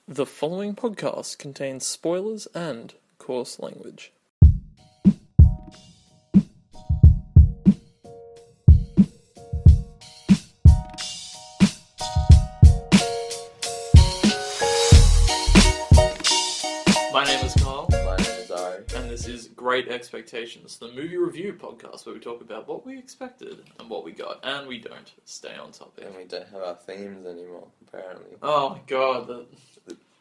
The following podcast contains spoilers and coarse language. My name is Carl. My name is Ari. And this is Great Expectations, the movie review podcast where we talk about what we expected and what we got, and we don't stay on topic. And we don't have our themes anymore, apparently. Oh my god,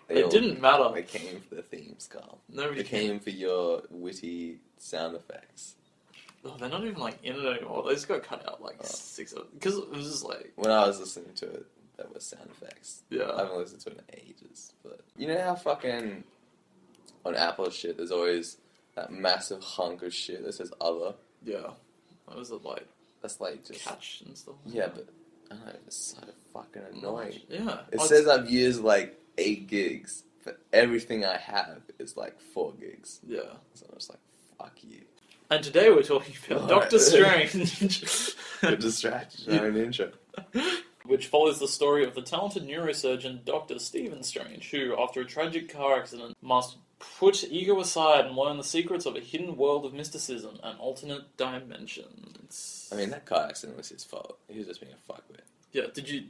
it didn't matter. They came for the themes, Carl. Nobody They came for your witty sound effects. Oh, they're not even in it anymore. They just got cut out 6 of because it was just When I was listening to it, that was sound effects. Yeah. I haven't listened to it in ages. But you know how fucking on Apple shit, there's always that massive hunk of shit that says other? Yeah. What was it That's just... catch and stuff? Yeah, but I don't know, it's so fucking annoying. Yeah. It says I've used 8 gigs, but everything I have is 4 gigs. Yeah. So I'm just fuck you. And today we're talking about Doctor Strange. Good distraction, an intro. Which follows the story of the talented neurosurgeon Dr. Stephen Strange, who, after a tragic car accident, must put ego aside and learn the secrets of a hidden world of mysticism and alternate dimensions. I mean, that car accident was his fault. He was just being a fuckwit. Yeah, did you...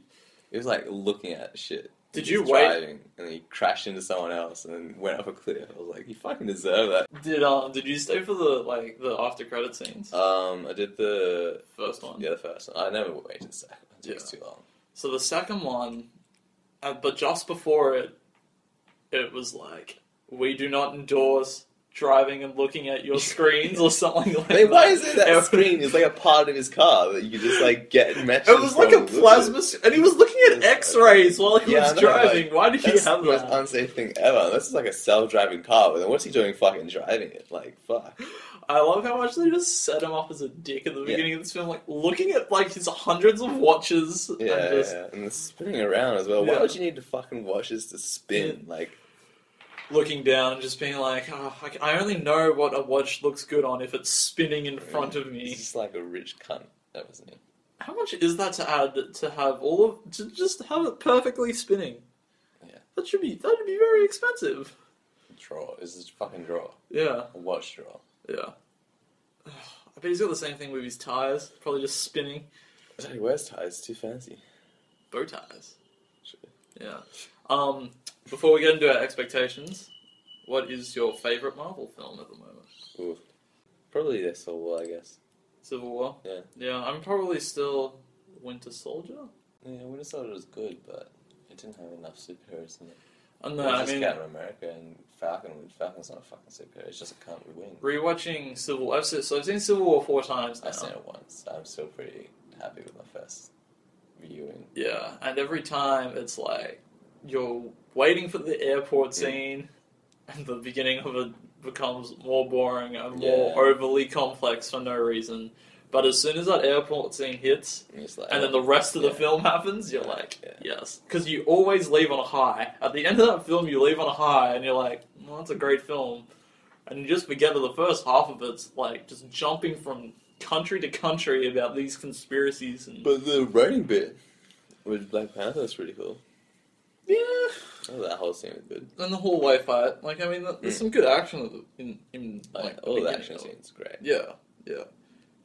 He was looking at shit. Did He you was wait... driving, and then he crashed into someone else and then went off a cliff. I was like, you fucking deserve that. Did you stay for the after credit scenes? I did the... First one? Yeah, the first one. I never waited a second. It takes too long. So the second one, but just before it was we do not endorse driving and looking at your screens or something like that. Why is it that screen is a part of his car that you could just get messages? It was like a plasma, and he was looking at X-rays while he was driving. Why did he have that? That's the most unsafe thing ever. This is a self-driving car, but then what's he doing fucking driving it? Fuck. I love how much they just set him up as a dick at the beginning of this film, looking at his hundreds of watches. And spinning around as well. Yeah. Why would you need the fucking watches to spin? Looking down and just being I only know what a watch looks good on if it's spinning in front of me. He's just a rich cunt, that wasn't he? How much is that to add to have to just have it perfectly spinning? Yeah. That'd be very expensive. Drawer. This is a fucking drawer. Yeah. A watch drawer. Yeah. I bet he's got the same thing with his tires, probably just spinning. He wears ties, too fancy. Bow ties. Sure. Yeah. Before we get into our expectations, what is your favourite Marvel film at the moment? Ooh. Probably this Civil War, I guess. Civil War? Yeah. Yeah, I'm probably still Winter Soldier. Yeah, Winter Soldier was good, but it didn't have enough superheroes in it. No, I mean... Captain America and Falcon. Falcon's not a fucking superhero, it's just a cunt with wings. Rewatching Civil War... I've seen Civil War 4 times now. I've seen it once. I'm still pretty happy with my first viewing. Yeah, and every time it's you're waiting for the airport scene, and the beginning of it becomes more boring and more overly complex for no reason. But as soon as that airport scene hits, and then the rest of the film happens, you're yes. Because you always leave on a high. At the end of that film, you leave on a high, and you're well, that's a great film. And you just forget that the first half of it's just jumping from country to country about these conspiracies. But the writing bit with Black Panther is pretty cool. Yeah. Oh, that whole scene was good. And the hallway fight. There's some good action in all the action scenes great. Yeah.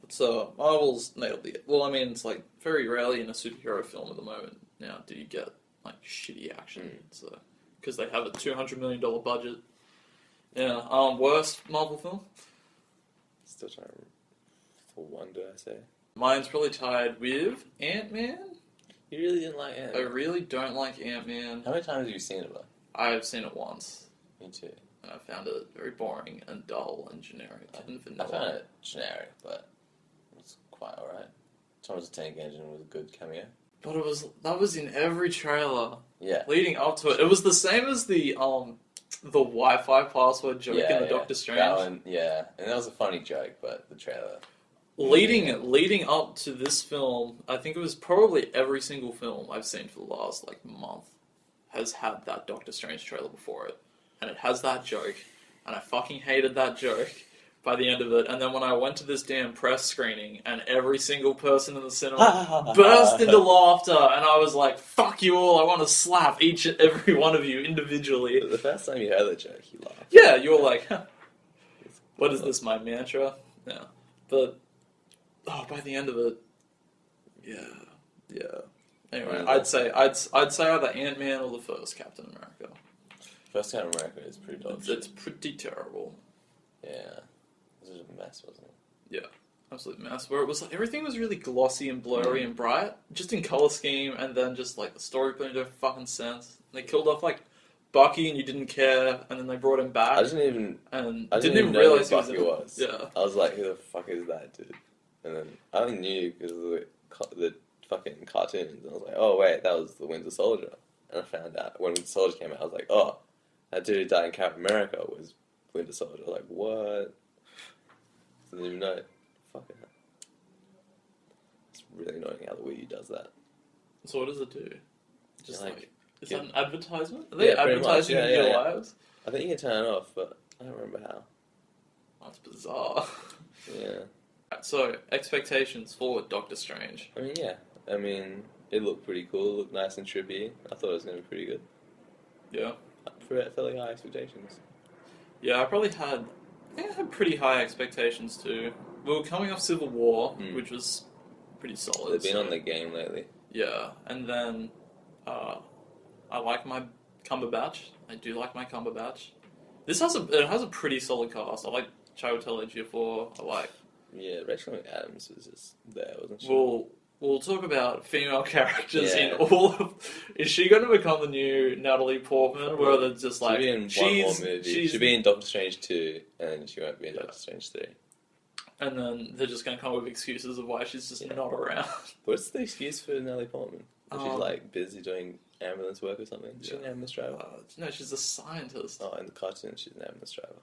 So, Marvel's nailed it. Well, it's very rarely in a superhero film at the moment now do you get shitty action. So, because they have a $200 million budget. Yeah. Worst Marvel film? Still trying to... For one, did I say? Mine's probably tied with Ant-Man. You really didn't like Ant-Man? I really don't like Ant-Man. How many times have you seen it, though? I've seen it once. Me too. And I found it very boring and dull and generic and vanilla. I found it generic, but it was quite alright. Thomas the Tank Engine was a good cameo. But that was in every trailer. Yeah. Leading up to it. It was the same as the Wi-Fi password joke in the Doctor Strange. That one, yeah. And that was a funny joke, but the trailer... Leading up to this film, I think it was probably every single film I've seen for the last month has had that Doctor Strange trailer before it. And it has that joke. And I fucking hated that joke. by the end of it. And then when I went to this damn press screening, and every single person in the cinema burst into laughter, and I was like, "Fuck you all! I want to slap each and every one of you individually." The first time you heard the joke, you laughed. Yeah, you were like, huh, "What is this? My mantra?" Yeah, but by the end of it, yeah. Anyway, I'd say either Ant-Man or the first Captain America. First Captain America is pretty dog shit. It's pretty terrible. Yeah. This was a mess, wasn't it? Yeah, absolute mess. Where it was like, everything was really glossy and blurry and bright, just in color scheme, and then just like the story put no fucking sense. They killed off like Bucky, and you didn't care, and then they brought him back. I didn't even know realize who Bucky was. Yeah, I was like, who the fuck is that dude? And then I only knew because of the fucking cartoons, and I was like, oh wait, that was the Winter Soldier. And I found out when Winter Soldier came out, I was like, oh, that dude who died in Captain America was Winter Soldier. Like, what? Didn't even know. Fucking hell. It's really annoying how the Wii U does that. So what does it do? Just is that an advertisement? Are they advertising in your lives? I think you can turn it off, but I don't remember how. That's bizarre. Yeah. So, expectations for Doctor Strange. I mean, yeah. I mean, it looked pretty cool. It looked nice and trippy. I thought it was going to be pretty good. Yeah. Fairly high expectations. Yeah, I think I had pretty high expectations too. We were coming off Civil War, which was pretty solid. They've been on the game lately. Yeah, and then I like my Cumberbatch. I do like my Cumberbatch. It has a pretty solid cast. I like Chiwetel Ejiofor. I like... Yeah, Rachel McAdams was just there, wasn't she? We'll talk about female characters in all of... Is she going to become the new Natalie Portman, where they're just like... She'll be in one more movie. She'll be in Doctor Strange 2, and then she won't be in Doctor Strange 3. And then they're just going to come up with excuses of why she's just not around. What's the excuse for Natalie Portman? She's like busy doing ambulance work or something? Is she an ambulance driver? No, she's a scientist. Oh, in the cartoon, she's an ambulance driver.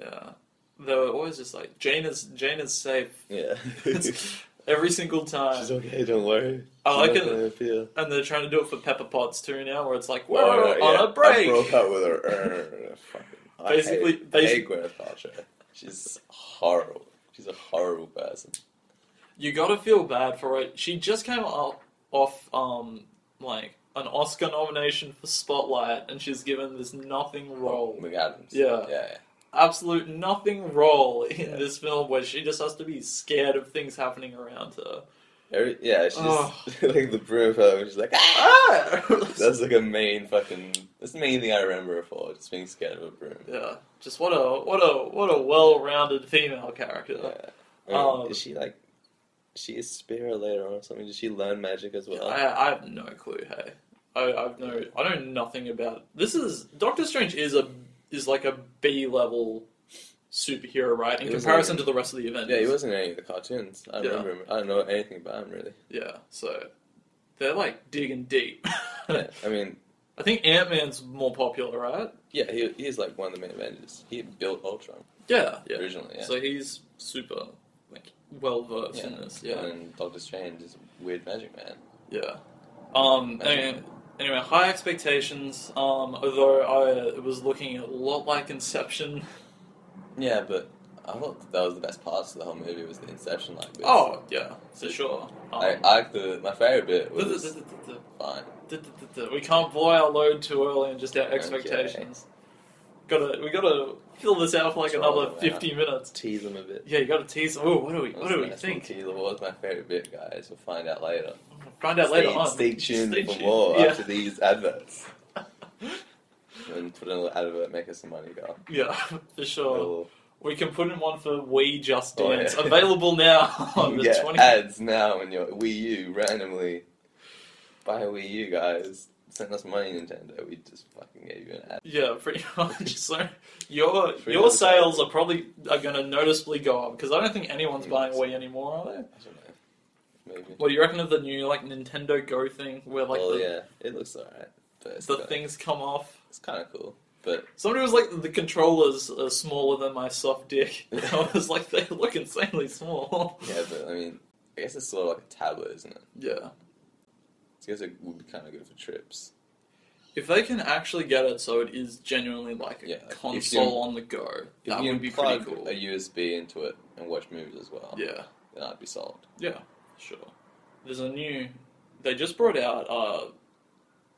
Yeah. They were always just like, Jane is safe. Yeah. Every single time. She's okay, don't worry. I like it. And they're trying to do it for Pepper Potts too now, where it's like, we're on a break. I broke up with her. I hate Gwyneth Paltrow. She's horrible. She's a horrible person. You gotta feel bad for it. She just came off like an Oscar nomination for Spotlight, and she's given this nothing role. McAdams. Yeah. Absolute nothing role in this film where she just has to be scared of things happening around her. She's like the broom fellow, she's like, ah! That's like that's the main thing I remember her for, just being scared of a broom. Yeah. Just what a well-rounded female character. Yeah. I mean, is she a spearer later on or something? Did she learn magic as well? I have no clue, hey. I know nothing about it. Doctor Strange is like a B-level superhero, right? In comparison to the rest of the Avengers. Yeah, he wasn't in any of the cartoons. I remember him. I don't know anything about him, really. Yeah, so they're like digging deep. Yeah, I mean... I think Ant-Man's more popular, right? Yeah, he is like one of the main Avengers. He built Ultron. Yeah. Originally, yeah. So he's super, well-versed in this, yeah. And Doctor Strange is a weird magic man. Yeah. Anyway, high expectations, although I was looking a lot like Inception. Yeah, but I thought that was the best part of the whole movie was the Inception-like bit. Oh, yeah, for sure. My favourite bit was fine. We can't blow our load too early and just our expectations. We gotta fill this out for another 50 minutes. Tease them a bit. Yeah, you gotta tease them. Ooh, what do we think? What was my favourite bit, guys? We'll find out later. Later on. Stay tuned for more after these adverts. And put in a little advert, make us some money, go. Yeah, for sure. We can put in one for Wii Just Dance. Available now on the 20th. Ads now on your Wii U randomly. Buy a Wii U, guys. Send us money, Nintendo. We just fucking gave you an ad. Yeah, pretty much. So your sales are going to noticeably go up because I don't think anyone's buying Wii anymore, are they? I don't know. Maybe. What do you reckon of the new Nintendo Go thing where it looks alright. The things come off. It's kind of cool, but somebody was like, the controllers are smaller than my soft dick. I was like, they look insanely small. Yeah, but I mean, I guess it's sort of like a tablet, isn't it? Yeah. I guess it would be kind of good for trips. If they can actually get it so it is genuinely like a console on the go, that would be pretty cool. A USB into it and watch movies as well. Yeah. Then I'd be sold. Yeah, sure. There's a new... They just brought out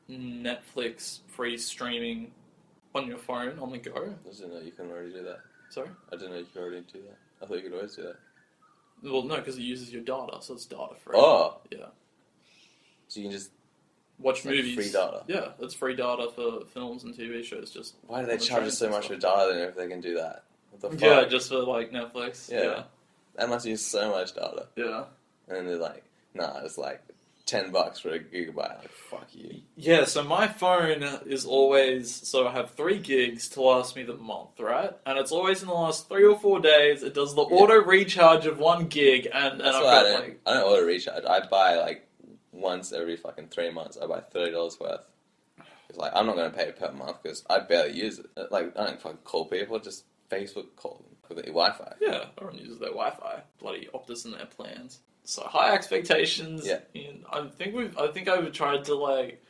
Netflix free streaming on your phone on the go. I didn't know you can already do that. Sorry? I didn't know you could already do that. I thought you could always do that. Well, no, because it uses your data, so it's data free. Oh! Yeah. So you can just... Watch movies. Free data. Yeah, it's free data for films and TV shows. Just why do they charge us so much for data then if they can do that? What the fuck? Yeah, just for like Netflix. Yeah. That must use so much data. Yeah. And then they're like, nah, it's like $10 for a gigabyte. Like, fuck you. Yeah, so my phone is always... So I have 3 gigs to last me the month, right? And it's always in the last 3 or 4 days. It does the auto recharge of 1 gig, and That's I've why got I don't auto recharge. I buy like once every fucking 3 months. I buy $30 worth. It's like, I'm not going to pay per month because I barely use it. Like, I don't fucking call people, just Facebook call them with the Wi-Fi. Yeah, everyone uses their Wi-Fi. Bloody Optus and their plans. So high expectations. Yeah. And I think I've tried to like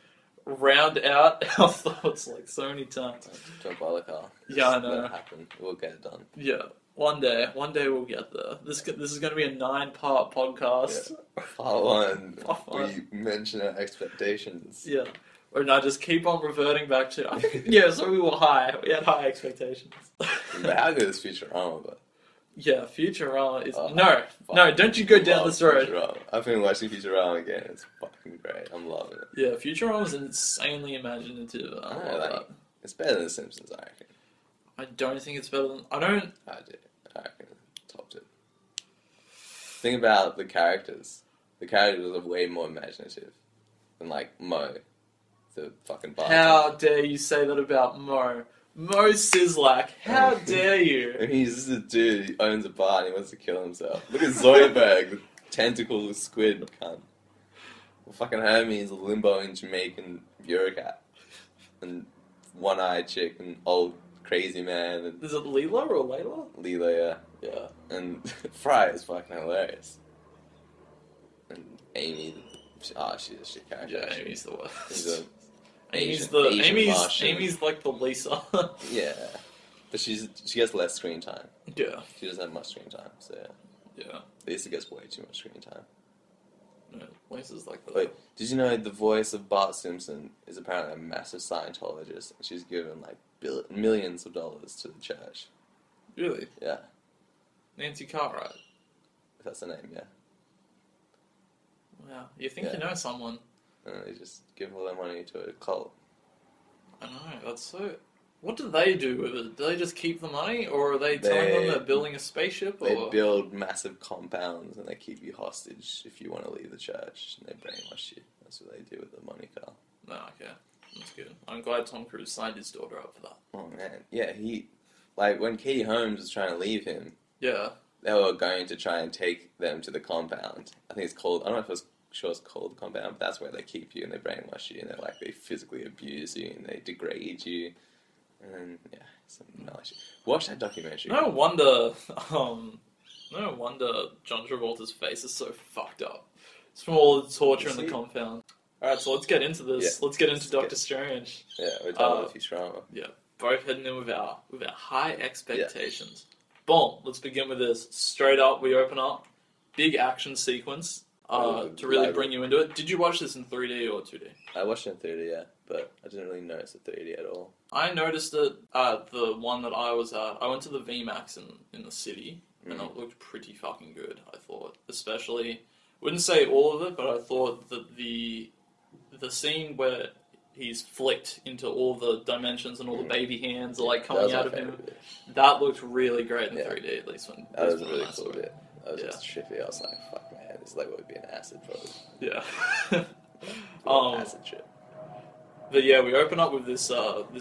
round out our thoughts like so many times. Don't buy the car. Yeah, I know. Let it happen. We'll get it done. Yeah. One day we'll get there. This is going to be a 9-part podcast. Yeah. Part 1. Part 1. We mention our expectations. Yeah. Or no, just keep on reverting back to... I think, yeah, so we were high. We had high expectations. But how good is Futurama, but... Yeah, Futurama is... No, don't you go down this road. Futurama. I've been watching Futurama again. It's fucking great. I'm loving it. Yeah, Futurama is insanely imaginative. I know, like, it's better than The Simpsons, I reckon. I don't think it's better than... I don't... I do. I reckon it topped it. Think about the characters. The characters are way more imaginative than, like, Mo, the fucking bartender. How dare you say that about Mo? Mo Sislak, how dare you? He's just a dude who owns a bar and he wants to kill himself. Look at Zoidberg, the tentacle squid cunt. Fucking Hermes, a limbo-ing Jamaican bureaucrat. And one-eyed chick, and old crazy man. And is it Leela or Layla? Leela, yeah. Yeah. And Fry is fucking hilarious. And Amy, she's a shit character. Yeah, Amy's the worst. She's Amy's like the Lisa. Yeah. But she gets less screen time. Yeah. She doesn't have much screen time, so yeah. Lisa gets way too much screen time. No, Lisa's like the... Wait, did you know the voice of Bart Simpson is apparently a massive Scientologist, and she's given like millions of dollars to the church? Really? Yeah. Nancy Cartwright. That's her name, yeah. Wow. You think you know someone. And they just give all their money to a cult. I know, that's so... What do they do with it? Do they just keep the money, or are they telling them they're building a spaceship? Or? They build massive compounds, and they keep you hostage if you want to leave the church, and they brainwash you. That's what they do with the money, Carl. No, okay. That's good. I'm glad Tom Cruise signed his daughter up for that. Oh, man. Yeah, like, when Katie Holmes was trying to leave him... Yeah. They were going to try and take them to the compound. I think it's called... I don't know if it's called the compound, but that's where they keep you, and they brainwash you, and they physically abuse you, and they degrade you. And yeah, some knowledge. Watch that documentary. No wonder John Travolta's face is so fucked up. It's from all the torture in the compound. Alright, so let's get into this. Yeah, let's get into Doctor Strange. Yeah, we're done with Futurama. Yeah, both heading in with our high expectations. Yeah. Boom, let's begin with this. Straight up, we open up. Big action sequence to really bring you into it. Did you watch this in 3D or 2D? I watched it in 3D, yeah, but I didn't really notice the 3D at all. I noticed it at the one that I was at. I went to the VMAX in the city, and it looked pretty fucking good, I thought. Especially, wouldn't say all of it, but I thought that the scene where he's flicked into all the dimensions and all the baby hands are like coming out of him, that looked really great in 3D, at least. That was a really cool bit. That was just trippy. I was like, fuck man, this is like what would be an acid probably. Yeah. Acid trip. But yeah, we open up with this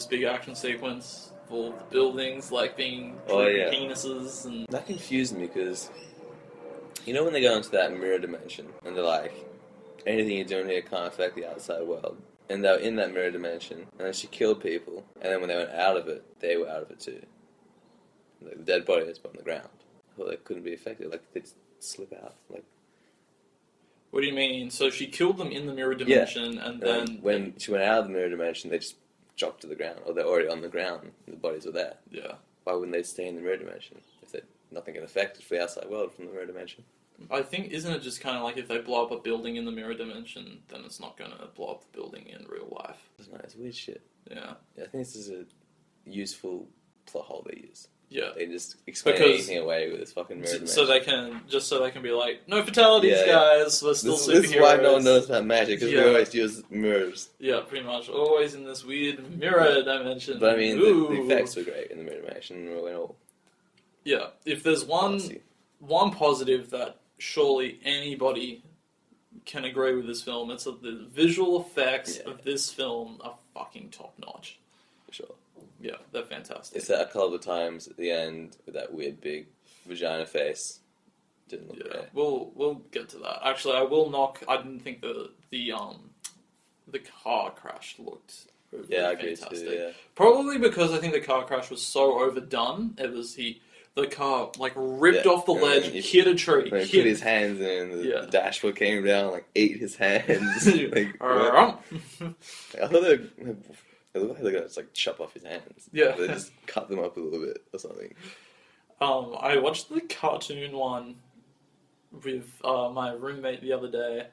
big action sequence of all the buildings like being penises, and that confused me because you know when they go into that mirror dimension and they're like, anything you're doing here can't affect the outside world, and they were in that mirror dimension, and then she killed people, and then when they went out of it, they were out of it too. Like the dead body was on the ground. Well, they couldn't be affected. Like they'd slip out. Like What do you mean? So she killed them in the mirror dimension, and then when she went out of the mirror dimension, they just dropped to the ground, or they're already on the ground. And the bodies were there. Yeah. Why wouldn't they stay in the mirror dimension if nothing can affect the outside world from the mirror dimension? I think, isn't it just kind of like if they blow up a building in the mirror dimension, then it's not going to blow up the building in real life. It's weird shit. Yeah. I think this is a useful plot hole they use. Yeah. They just explain anything away with this fucking mirror dimension. So they can be like, no fatalities, guys. We're still superheroes. This is why no one knows about magic, because we always use mirrors. Yeah, pretty much. Always in this weird mirror dimension. But I mean, the effects were great in the mirror dimension. Yeah, if there's one positive that surely anybody can agree with this film, it's that the visual effects of this film are fucking top notch. For sure. Yeah, they're fantastic. It's that a couple of times at the end with that weird big vagina face. Didn't look great. We'll get to that. Actually, I will knock. I didn't think the car crash looked fantastic. I agree too. Yeah. Probably because I think the car crash was so overdone. The car ripped off the ledge, hit a tree, put his hands in, the dashboard came down, ate his hands. I thought it looked like they're gonna just chop off his hands. Yeah. They just cut them up a little bit or something. I watched the cartoon one with my roommate the other day,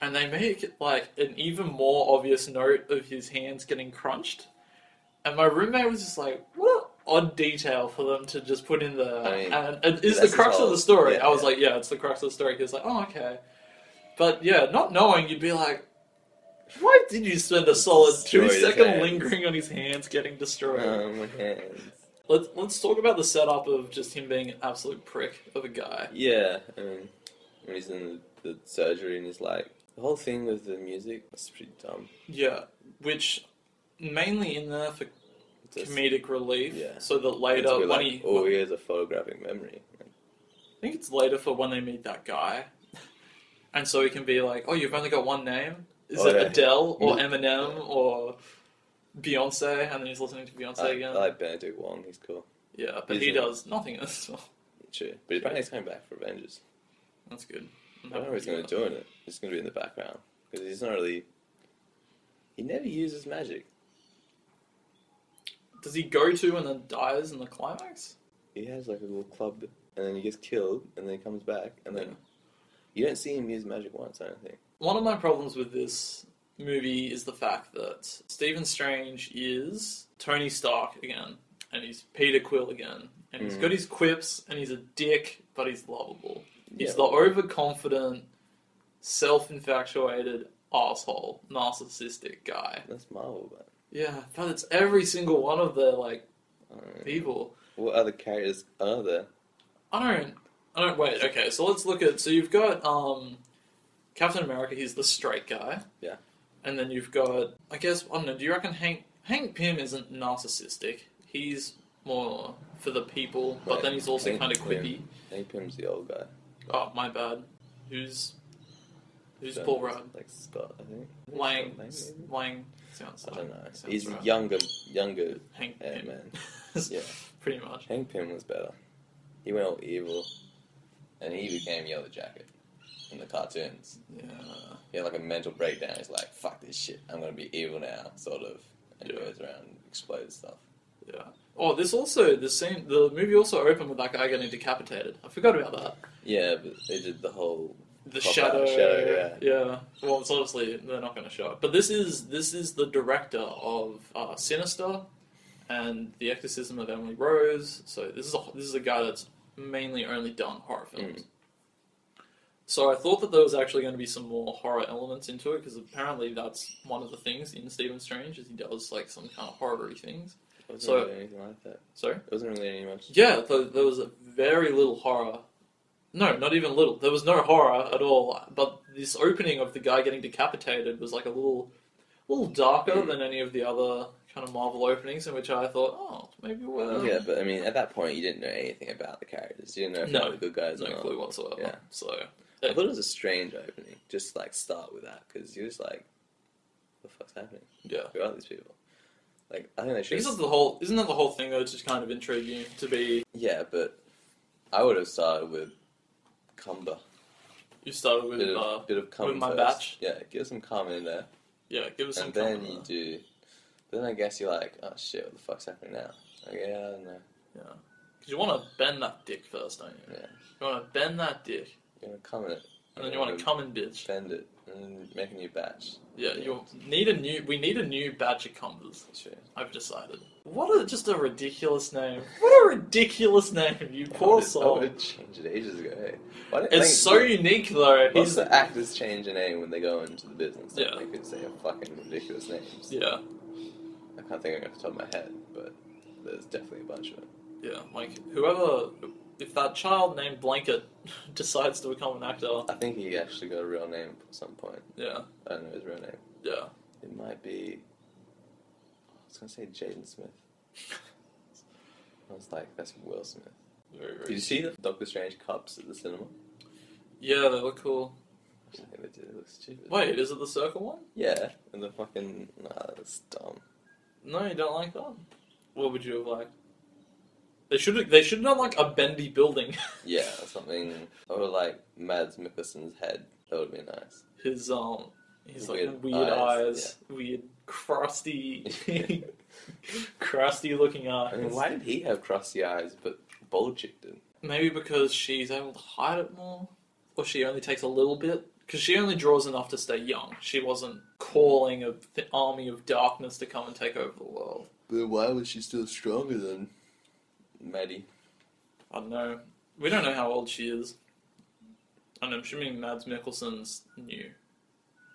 and they make an even more obvious note of his hands getting crunched. And my roommate was just like, what an odd detail for them to just put in there. And it's the crux of the story. I was like, yeah, it's the crux of the story. He was like, oh, okay. But yeah, not knowing, you'd be like, why did you spend a solid 2 seconds lingering on his hands getting destroyed? Oh, my hands. Let's talk about the setup of just him being an absolute prick of a guy. Yeah, I mean, when he's in the surgery and he's like, the whole thing with the music was pretty dumb. Yeah, which mainly in there for comedic relief. Yeah. So that later when he has a photographic memory. I think it's later for when they meet that guy, and so he can be like, "Oh, you've only got one name? Is it Adele or Eminem or Beyonce?" And then he's listening to Beyonce again. I like Benedict Wong. He's cool. Yeah, but he does nothing in this film. True, but apparently he's coming back for Avengers. That's good. I don't know what he's going to do in it. He's going to be in the background because he's not really. He never uses magic. Does he go to and then dies in the climax? He has a little club, and then he gets killed, and then he comes back, and then you don't see him use magic once, I don't think. One of my problems with this movie is the fact that Stephen Strange is Tony Stark again, and he's Peter Quill again, and he's got his quips, and he's a dick, but he's lovable. He's the overconfident, self-infatuated, asshole, narcissistic guy. That's Marvel, man. Yeah, but it's every single one of their, people. What other characters are there? I don't, wait, okay, so let's look at, so you've got, Captain America, he's the straight guy. Yeah. And then you've got, I guess, I don't know, do you reckon Hank Pym isn't narcissistic? He's more for the people, but then he's also kind of quippy. Hank Pym's the old guy. Oh, my bad. Who's Paul Rudd? Scott, I think. Lang sounds like. I don't know. He's younger Hank Pym. man. Yeah. Pretty much. Hank Pym was better. He went all evil, and he became Yellow Jacket in the cartoons. Yeah. He had a mental breakdown. He's like, fuck this shit. I'm going to be evil now, sort of. And he goes around and explodes stuff. Yeah. Oh, the movie also opened with that guy getting decapitated. I forgot about that. Yeah, but they did the whole... The shadow, yeah. Well, it's obviously, they're not going to show it. But this is the director of Sinister and The Exorcism of Emily Rose. So this is a guy that's mainly only done horror films. So I thought that there was actually going to be some more horror elements into it, because apparently that's one of the things in Stephen Strange, is he does some kind of horror-y things. It wasn't really anything like that. Sorry? It wasn't really any much. Yeah, there was a very little horror. No, not even little. There was no horror at all. But this opening of the guy getting decapitated was a little darker than any of the other kind of Marvel openings, in which I thought, oh, maybe we're... Yeah, but I mean, at that point, you didn't know anything about the characters. You didn't know if they were good guys or not. No clue whatsoever. Yeah. So... I thought it was a strange opening. Just start with that, because you're just like, what the fuck's happening? Yeah. Who are these people? I think they should. Isn't that the whole thing though? To kind of intrigue you to be. Yeah, but I would have started with Cumber. You started with bit of cum with my first. batch. Yeah, give some cum in there. Yeah, give us some And cum then in you there. do. Then I guess you're like, oh shit, what the fuck's happening now? Like, yeah, I don't know. Yeah. Because you want to bend that dick first, don't you? Yeah. You want to bend that dick. You're gonna cum in it. And then you want to cum in, bitch. Bend it. And then make a new batch. Yeah, Yeah. we need a new batch of cumbers. Sure. I've decided. Just a ridiculous name. What a ridiculous name, you poor soul. I would change it ages ago, hey. It's so unique, though. Most of the actors change a name when they go into the business. Yeah. They could say fucking ridiculous names. Yeah. I can't think of it off the top of my head, but there's definitely a bunch of them. Yeah, like, if that child named Blanket decides to become an actor. I think he actually got a real name at some point. Yeah. I don't know his real name. Yeah. It might be... I was going to say Jaden Smith. I was like, that's Will Smith. Very, very Did you see the Doctor Strange cups at the cinema? Yeah, they look cool. I think they did. It looks stupid. Wait, is it the circle one? Yeah, and the fucking... Nah, that's dumb. No, you don't like that? What would you have liked? They should have done like a bendy building. Yeah, something... Or like Mads Mikkelsen's head. That would be nice. His like Weird weird eyes, yeah. weird crusty, crusty looking eyes. I mean, why did he have crusty eyes, but Bold Chick didn't? Maybe because she's able to hide it more, or she only takes a little bit. Because she only draws enough to stay young. She wasn't calling an army of darkness to come and take over the world. But why was she still stronger than Maddie? I don't know. We don't know how old she is. I'm assuming Mads Mikkelsen's new,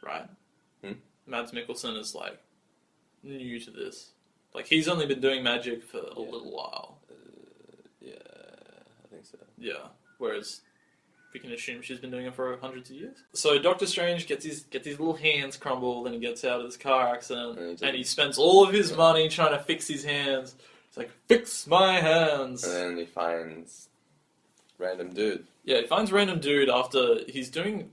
right? Mads Mikkelsen is like new to this. Like he's only been doing magic for a little while. Yeah, I think so. Yeah. Whereas we can assume she's been doing it for hundreds of years. So Doctor Strange gets his little hands crumbled and he gets out of this car accident and he spends all of his money trying to fix his hands. He's like, fix my hands. And then he finds random dude. Yeah, he finds random dude after he's doing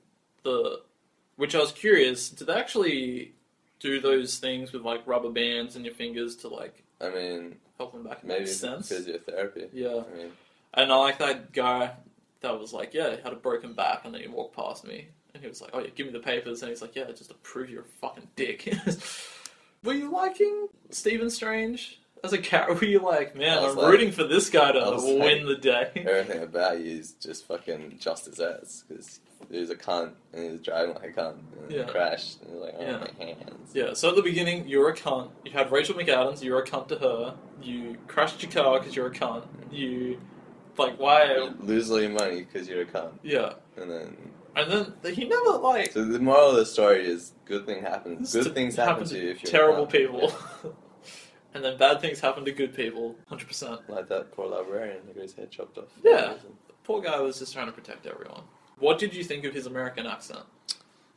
which I was curious, did they actually do those things with like rubber bands in your fingers to like I mean, help him back? maybe Makes sense. physiotherapy. Yeah. I mean, and I like that guy that was like, yeah, he had a broken back, and then he walked past me, and he was like, oh yeah, give me the papers, and he's like, yeah, just to prove you're a fucking dick. Were you liking Stephen Strange as a character? Were you like, man, I'm rooting for this guy to win the day? Everything about you is just fucking just his ass, because he was a cunt, and he was driving like a cunt, and he crashed, and he was like, oh, my hands. Yeah, so at the beginning, you're a cunt. You had Rachel McAdams, you're a cunt to her. You crashed your car because you're a cunt. You, like, why? You lose all your money because you're a cunt. Yeah. And then he never, like... So the moral of the story is good things happen to you if you're terrible a cunt. people. And then bad things happen to good people. 100%. Like that poor librarian who got his head chopped off. Yeah. Poor guy was just trying to protect everyone. What did you think of his American accent?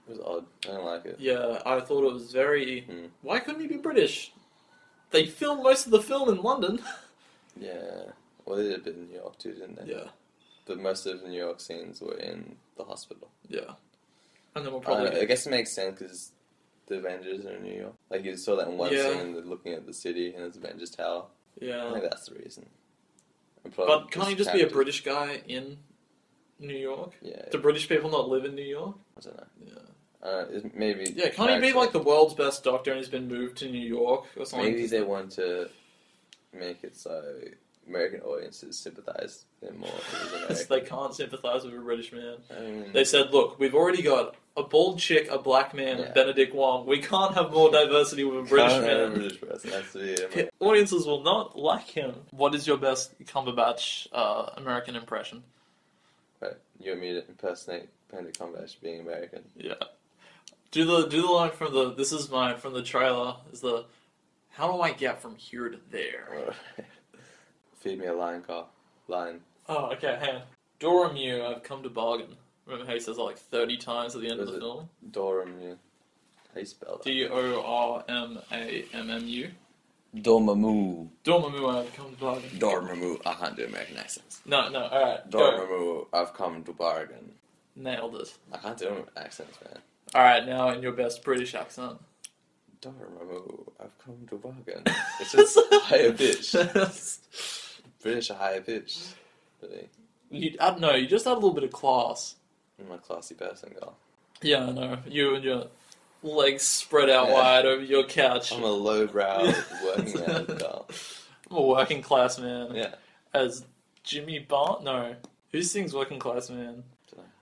It was odd. I don't like it. Yeah, I thought it was very... Why couldn't he be British? They filmed most of the film in London. Yeah. Well, they did a bit in New York too, didn't they? Yeah. But most of the New York scenes were in the hospital. Yeah. And then we'll probably... I guess it makes sense because the Avengers are in New York. Like, you saw that in one scene, they're looking at the city and it's Avengers Tower. Yeah. I think that's the reason. But can't he just be a British guy in New York? Yeah. Do British people not live in New York? I don't know. Yeah. Maybe... Yeah, can't he be like the world's best doctor and he's been moved to New York or something? Maybe they want to make it so American audiences sympathise with him more. Because they can't sympathise with a British man. I mean, they said, look, we've already got a bald chick, a black man, and Benedict Wong. We can't have more diversity with a British man. A British person. Has to be audiences will not like him. What is your best Cumberbatch American impression? Right, you want me to impersonate Benedict Cumberbatch being American? Yeah. Do the line from the trailer is the how do I get from here to there? Feed me a lion, car. Lion. Oh, okay, hang on. Doromu, I've come to bargain. Remember how he says it like 30 times at the end of the film? Doromu. How do you spell that? Dormammu. Dormammu. Dormammu, I've come to bargain. Dormammu. I can't do American accents. No, alright. Dormammu, I've come to bargain. Nailed it. I can't do accents, man. Alright, now in your best British accent. Dormammu, I've come to bargain. It's just higher pitch. British are higher pitch. Really. You just add a little bit of class. I'm a classy person, girl. Yeah, I know. You and your legs spread out wide over your couch. I'm a lowbrow working man, girl. I'm a working class man. Yeah. As Jimmy Bart? No. Who sings Working Class Man?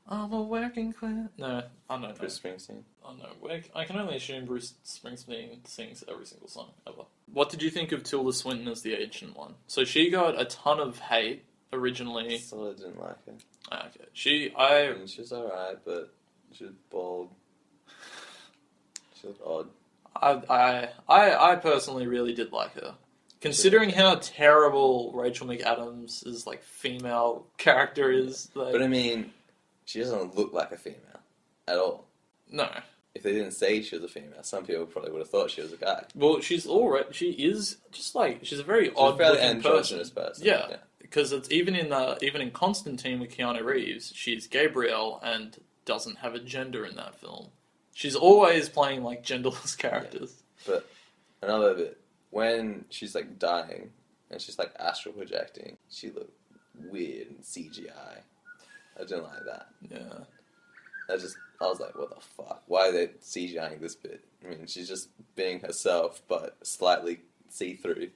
I'm a working class... No, I don't know. Bruce Springsteen. Oh no, I can only assume Bruce Springsteen sings every single song ever. What did you think of Tilda Swinton as the ancient one? So she got a ton of hate originally. Still didn't like her. Okay. She was alright, but she was bald. She was odd. I personally really did like her. Considering how terrible Rachel McAdams' like female character is, like, but I mean, she doesn't look like a female at all. No. If they didn't say she was a female, some people probably would have thought she was a guy. Well, she is just like she's a very odd looking person. Yeah, because it's even in Constantine with Keanu Reeves, she's Gabrielle and doesn't have a gender in that film. She's always playing like genderless characters. Yeah. But another bit. When she's like dying and she's like astral projecting, she looked weird and CGI. I didn't like that. Yeah. I was like, what the fuck? Why are they CGIing this bit? I mean, she's just being herself, but slightly see-through.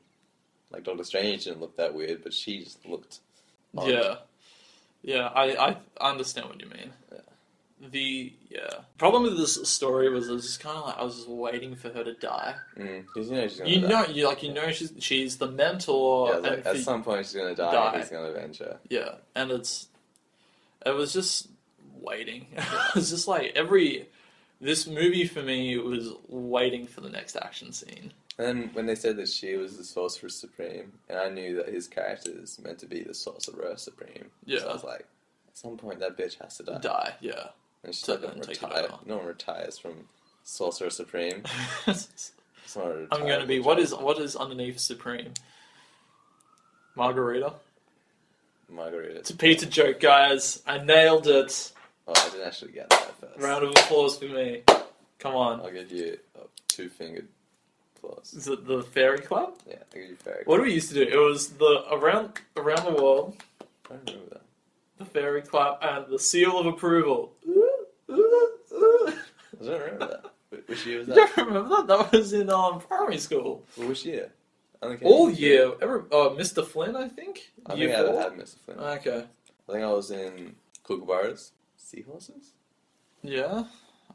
Like Doctor Strange didn't look that weird, but she just looked odd. Yeah. Yeah, I understand what you mean. Yeah. The problem with this story was I was just kind of like I was just waiting for her to die. Because she's gonna die. She's the mentor. Yeah, like, at some point she's gonna die. And he's gonna avenge her. Yeah, and it was just waiting. It was just like this movie for me was waiting for the next action scene. And when they said that she was the Sorcerer Supreme, and I knew that his character is meant to be the Sorcerer Supreme, so I was like, at some point that bitch has to die. Yeah. And she's not going to retire. No one retires from Sorcerer Supreme. I'm going to be... What is underneath Supreme? Margarita? Margarita. It's a pizza joke, guys. I nailed it. Oh, I didn't actually get that first. Round of applause for me. Come on. I'll give you a two-fingered applause. Is it the fairy clap? Yeah, I'll give you fairy clap. What do we used to do? It was the around the world. I don't remember that. The fairy clap and the seal of approval. I don't remember that. Which year was that? You don't remember that? That was in primary school. Well, which year? All year. Mr. Flynn, I think? I think I had Mr. Flynn. Okay. I think I was in Kookaburras. Seahorses? Yeah?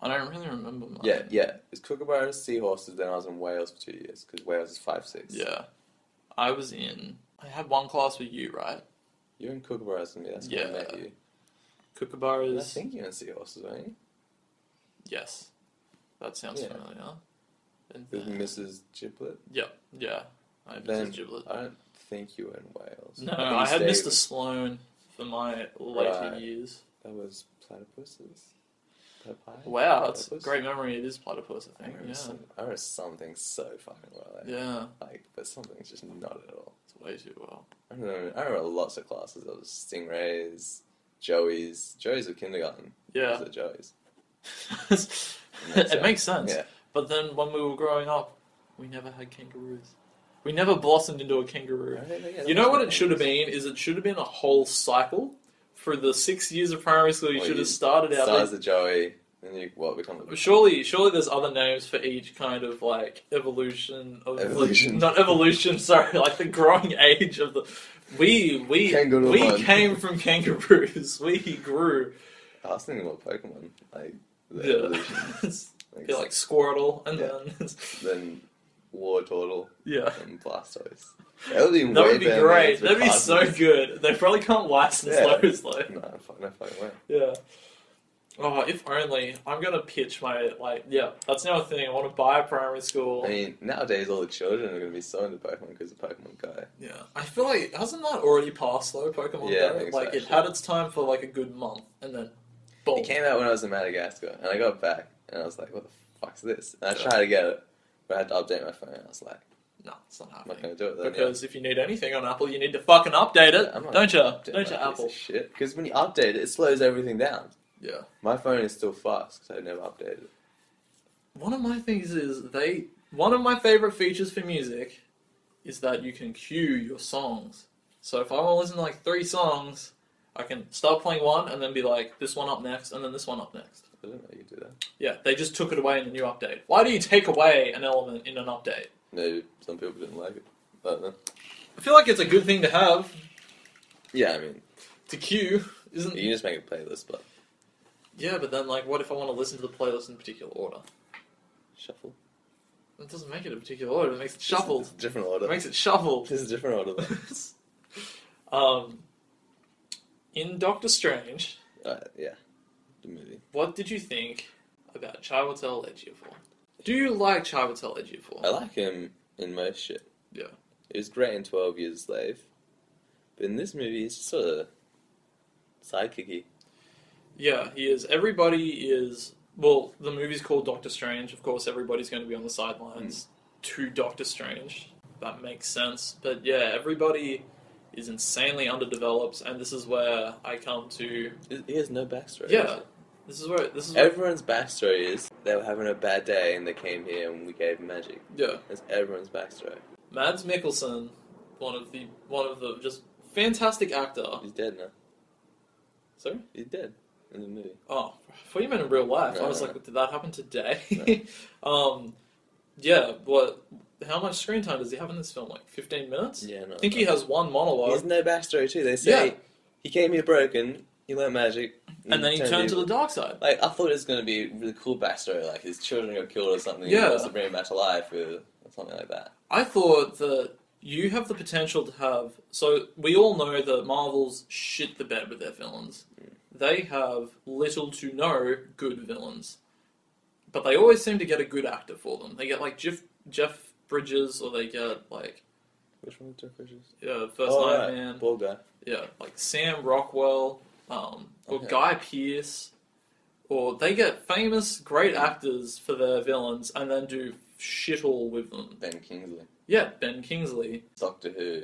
I don't really remember much. Yeah. It's Kookaburras, Seahorses, then I was in Wales for 2 years, because Wales is 5-6. Yeah. I had one class with you, right? You were in Kookaburras with me, that's when I met you. Kookaburras. I think you were in Seahorses, weren't you? Yes. That sounds familiar. With Mrs. Giblet? Yeah. I had Mrs. Giblet. I don't think you were in Wales. No, I had Mr. Sloan for my later years. That was Platypuses? Wow, that's a great memory. It is Platypus, I think. I remember something so fucking well. Yeah. But something's just not at all. It's way too well. I remember lots of classes. There was Stingrays, Joeys. Joeys were kindergarten. Yeah. Those are Joeys. It makes sense. Yeah. But then when we were growing up, we never had kangaroos. We never blossomed into a kangaroo. You know what it should have been? It should have been a whole cycle. For the 6 years of primary school, you should have started out... Start as a Joey, and you become a... Surely there's other names for each kind of, like, evolution. Not evolution, sorry, like the growing age of the... We came from kangaroos. We grew. I was thinking about Pokemon, like, the evolution. Like Squirtle, and then Wartortle, and Blastoise. That would be great. That'd be so good. They probably can't license those, though. No fucking way. Yeah. Oh, if only. I'm going to pitch my, that's now a thing. I want to buy a primary school. I mean, nowadays all the children are going to be so into Pokemon because of Pokemon Go. Yeah. I feel like, hasn't that already passed, though, Pokemon Go? I think so, it had its time for, a good month, and then, boom. It came out when I was in Madagascar, and I got back, and I was like, what the fuck's this? And I tried to get it, but I had to update my phone, and I was like, no, it's not happening. I'm not going to do it then. Because if you need anything on Apple, you need to fucking update it. Don't you? Don't you, Apple? Shit. Because when you update it slows everything down. Yeah. My phone is still fast because I never updated it. One of my things is one of my favorite features for music is that you can queue your songs. So if I want to listen to 3 songs, I can start playing one and then be like, this one up next, and then this one up next. I didn't know you could do that. Yeah, they just took it away in the new update. Why do you take away an element in an update? Maybe some people didn't like it. I don't know. I feel like it's a good thing to have. Yeah, I mean... To queue, isn't... You can just make a playlist, but... Yeah, but then, like, what if I want to listen to the playlist in a particular order? Shuffle. That doesn't make it a particular order, it makes it shuffled. It's a different order. It makes it shuffled. This is a different order, though. In Doctor Strange... yeah. The movie. What did you think about Chiwetel Ejiofor? Do you like Chiwetel Ejiofor? I like him in most shit. Yeah. He was great in 12 Years a Slave. But in this movie, he's just sort of sidekicky. Yeah, he is. Everybody is... Well, the movie's called Doctor Strange. Of course, everybody's going to be on the sidelines to Doctor Strange. That makes sense. But yeah, everybody is insanely underdeveloped, and this is where I come to... He has no backstory. Yeah. This is where... Everyone's backstory is they were having a bad day and they came here and we gave them magic. Yeah. That's everyone's backstory. Mads Mikkelsen, one of the just fantastic actor. He's dead now. Sorry? He's dead in the movie. Oh, I thought you meant in real life. No, I was no. like, did that happen today? No. Yeah, what? How much screen time does he have in this film? Like 15 minutes? Yeah, no. I think he has one monologue. He has no backstory too. They say Yeah. he came here broken, he learned magic, And then he turned to the dark side. Like, I thought it was going to be a really cool backstory, like his children got killed or something, Yeah. he wants to bring him back to life, or something like that. I thought that you have the potential to have... So, we all know that Marvel's shit the bed with their villains. They have little to no good villains. But they always seem to get a good actor for them. They get, like, Jeff Bridges, or they get, like... Which one was Jeff Bridges? Yeah, First Iron Man. Bald guy. Yeah, like Sam Rockwell, or Okay. Guy Pearce, or they get famous, great actors for their villains and then do shit all with them. Ben Kingsley. Yeah, Ben Kingsley. Doctor Who.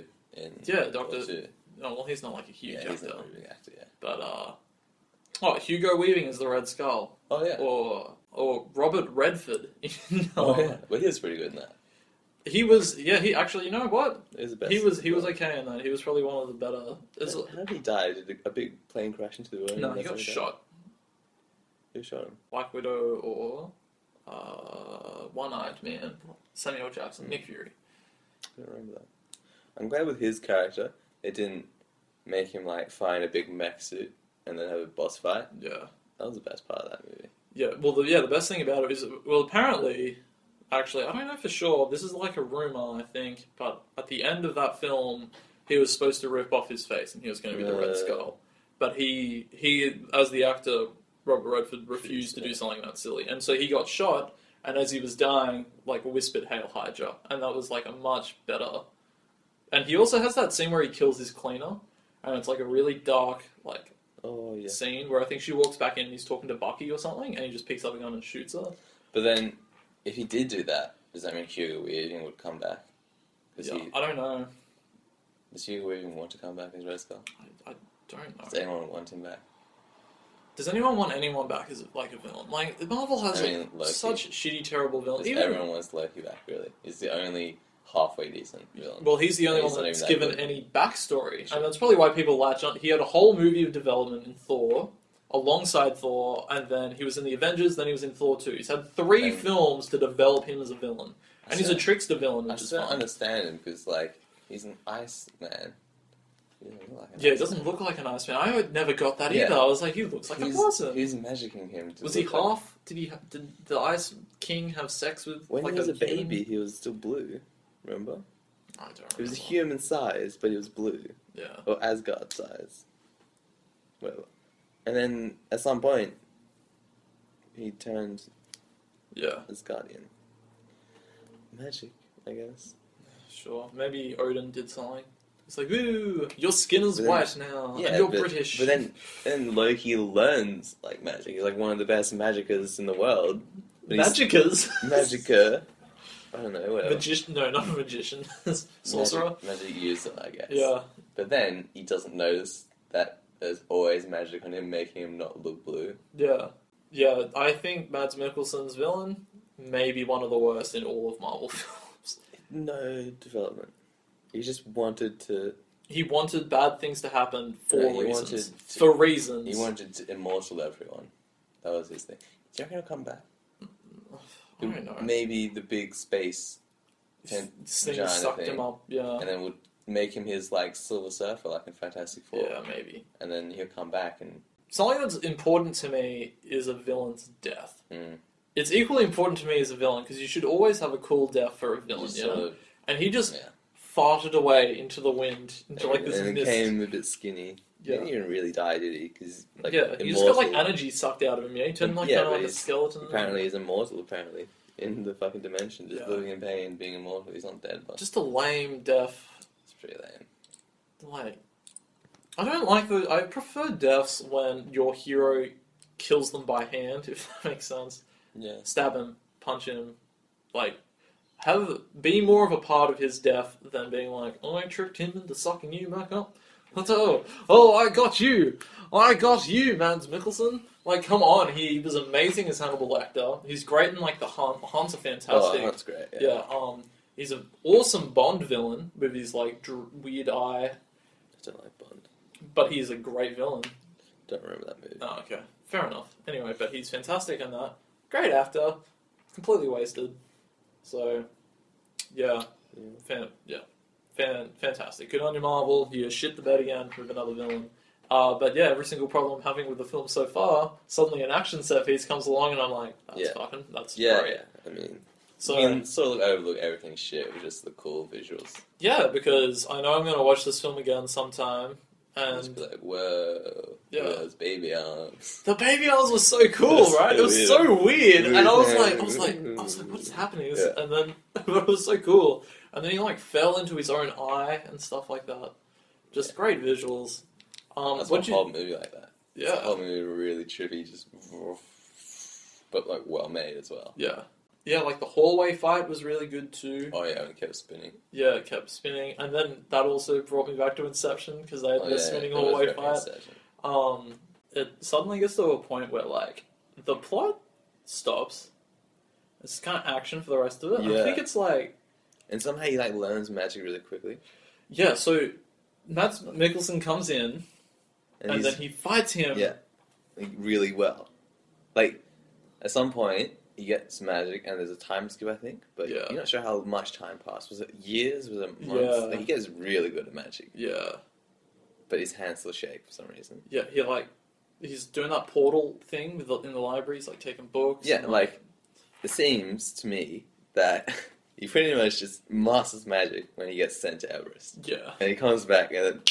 Yeah, Doctor... Who. Oh, well, he's not like a huge Yeah, he's actor. not a big actor, yeah. But, Hugo Weaving is the Red Skull. Oh, yeah. Or Robert Redford. Oh, yeah. Well, he was pretty good in that. He was, he actually, you know what? He was the best. He was okay in that. He was probably one of the better. How did he die? Did a big plane crash into the room? No, he got shot. Who shot him? Black Widow or One-Eyed Man, Samuel Jackson, Nick Fury. I don't remember that. I'm glad with his character, it didn't make him like find a big mech suit and then have a boss fight. Yeah. That was the best part of that movie. Yeah, well, the best thing about it is, well, apparently, actually, I don't know for sure, this is like a rumor, I think, but at the end of that film, he was supposed to rip off his face and he was going to be the Red Skull. But he, as the actor, Robert Redford, refused to do something that silly. And so he got shot, and as he was dying, like, whispered, "Hail Hydra." And that was, like, a much better... And he also has that scene where he kills his cleaner, and it's, like, a really dark, like, scene where I think she walks back in and he's talking to Bucky or something, and he just picks up a gun and shoots her. But then, if he did do that, does that mean Hugo Weaving would come back? Yeah, I don't know. Does Hugo Weaving want to come back as Red Skull? I don't know. Does anyone want him back? Does anyone want anyone back as like a villain? Like Marvel has such shitty, terrible villains. Everyone wants Loki back. Really, he's the only halfway decent villain. Well, he's the only one that's given any backstory, and that's probably why people latch on. He had a whole movie of development in Thor, alongside Thor, and then he was in the Avengers. Then he was in Thor 2. He's had 3 films to develop him as a villain, and he's a trickster villain. Which I don't understand him because like he's an ice man. He doesn't look like an Iceman. I never got that either. I was like, he looks like a person. Who's magicking him? Was he half? Did the Ice King have sex with? When he was a baby, he was still blue. Remember? I don't remember. He was a human size, but he was blue. Yeah. Or Asgard size. Well, and then at some point, he turned. Yeah. Asgardian. Magic, I guess. Sure. Maybe Odin did something. It's like, ooh, your skin is white now, and you're British. But then Loki learns, like, magic. He's, like, one of the best magicers in the world. Magicers? Magicer. I don't know, whatever. Magician? No, not a magician. Sorcerer? Magic user, I guess. Yeah. But then, he doesn't notice that there's always magic on him, making him not look blue. Yeah. Yeah, I think Mads Mikkelsen's villain may be one of the worst in all of Marvel films. No development. He just wanted to he wanted bad things to happen for No, he reasons. wanted For reasons. He wanted to immortal everyone. That was his thing. Do you reckon he'll come back? I don't know. Maybe the big space This thing vagina sucked thing, him up, yeah. and then would make him his like Silver Surfer, like in Fantastic Four. Yeah, maybe. And then he'll come back and. Something that's important to me is a villain's death. Mm. It's equally important to me as a villain, because you should always have a cool death for a villain, Just you sort know? of- And he just yeah. farted away into the wind, into like this and mist. became a bit skinny. He Yeah. didn't even really die, did he? Because like, Yeah, he just got like immortal. energy sucked out of him, yeah? He turned like, Yeah, kind of but like a he's- skeleton. Apparently he's immortal, apparently. In the fucking dimension, just Yeah. living in pain, being immortal. He's not dead, but Just a lame death. it's pretty lame. Like, I don't like the. I prefer deaths when your hero kills them by hand, if that makes sense. Yeah. Stab him, punch him, like, be more of a part of his death than being like, I tricked him into sucking you back up. I got you, Mads Mikkelsen. Like, come on, he was amazing as Hannibal Lecter. He's great in like the Hunt. Hunt's are fantastic. Oh, that's great. Yeah. He's an awesome Bond villain with his like weird eye, I don't like Bond. but he's a great villain. Don't remember that movie. Oh, okay, fair enough. Anyway, but he's fantastic in that. Great actor, completely wasted. So, yeah, fantastic. Good on you, Marvel. You shit the bed again with another villain. But yeah, every single problem I'm having with the film so far, suddenly an action set piece comes along and I'm like, that's great. Yeah. I mean, So, you can sort of overlook everything shit with just the cool visuals. yeah, because I know I'm going to watch this film again sometime. Just And be like, whoa, Yeah. those baby arms. the baby arms was so cool, That's right? It was weird. so weird, and I was Weird. like, what's happening? Yeah. And then it was so cool, and then he like fell into his own eye and stuff like that. Just great visuals. That's a whole movie like that. Yeah, The whole movie really trippy, just but like well made as well. yeah, like the hallway fight was really good too. Oh yeah, and it kept spinning. Yeah, it kept spinning, and then that also brought me back to Inception because they had the spinning it was hallway very fight. Inception. It suddenly gets to a point where like the plot stops. It's kind of action for the rest of it. Yeah. I think it's like And somehow he like learns magic really quickly. yeah. So Mads Mikkelsen comes in and then he fights him. yeah, like, really well. Like at some point he gets magic and there's a time skip, I think, but Yeah. you're not sure how much time passed. Was it years? Was it months? Yeah. Like, he gets really good at magic, Yeah, but his hands still shake for some reason. yeah. He's doing that portal thing in the library. He's like taking books. Yeah, and, like it seems to me that he pretty much just masters magic when he gets sent to Everest, yeah, and he comes back and then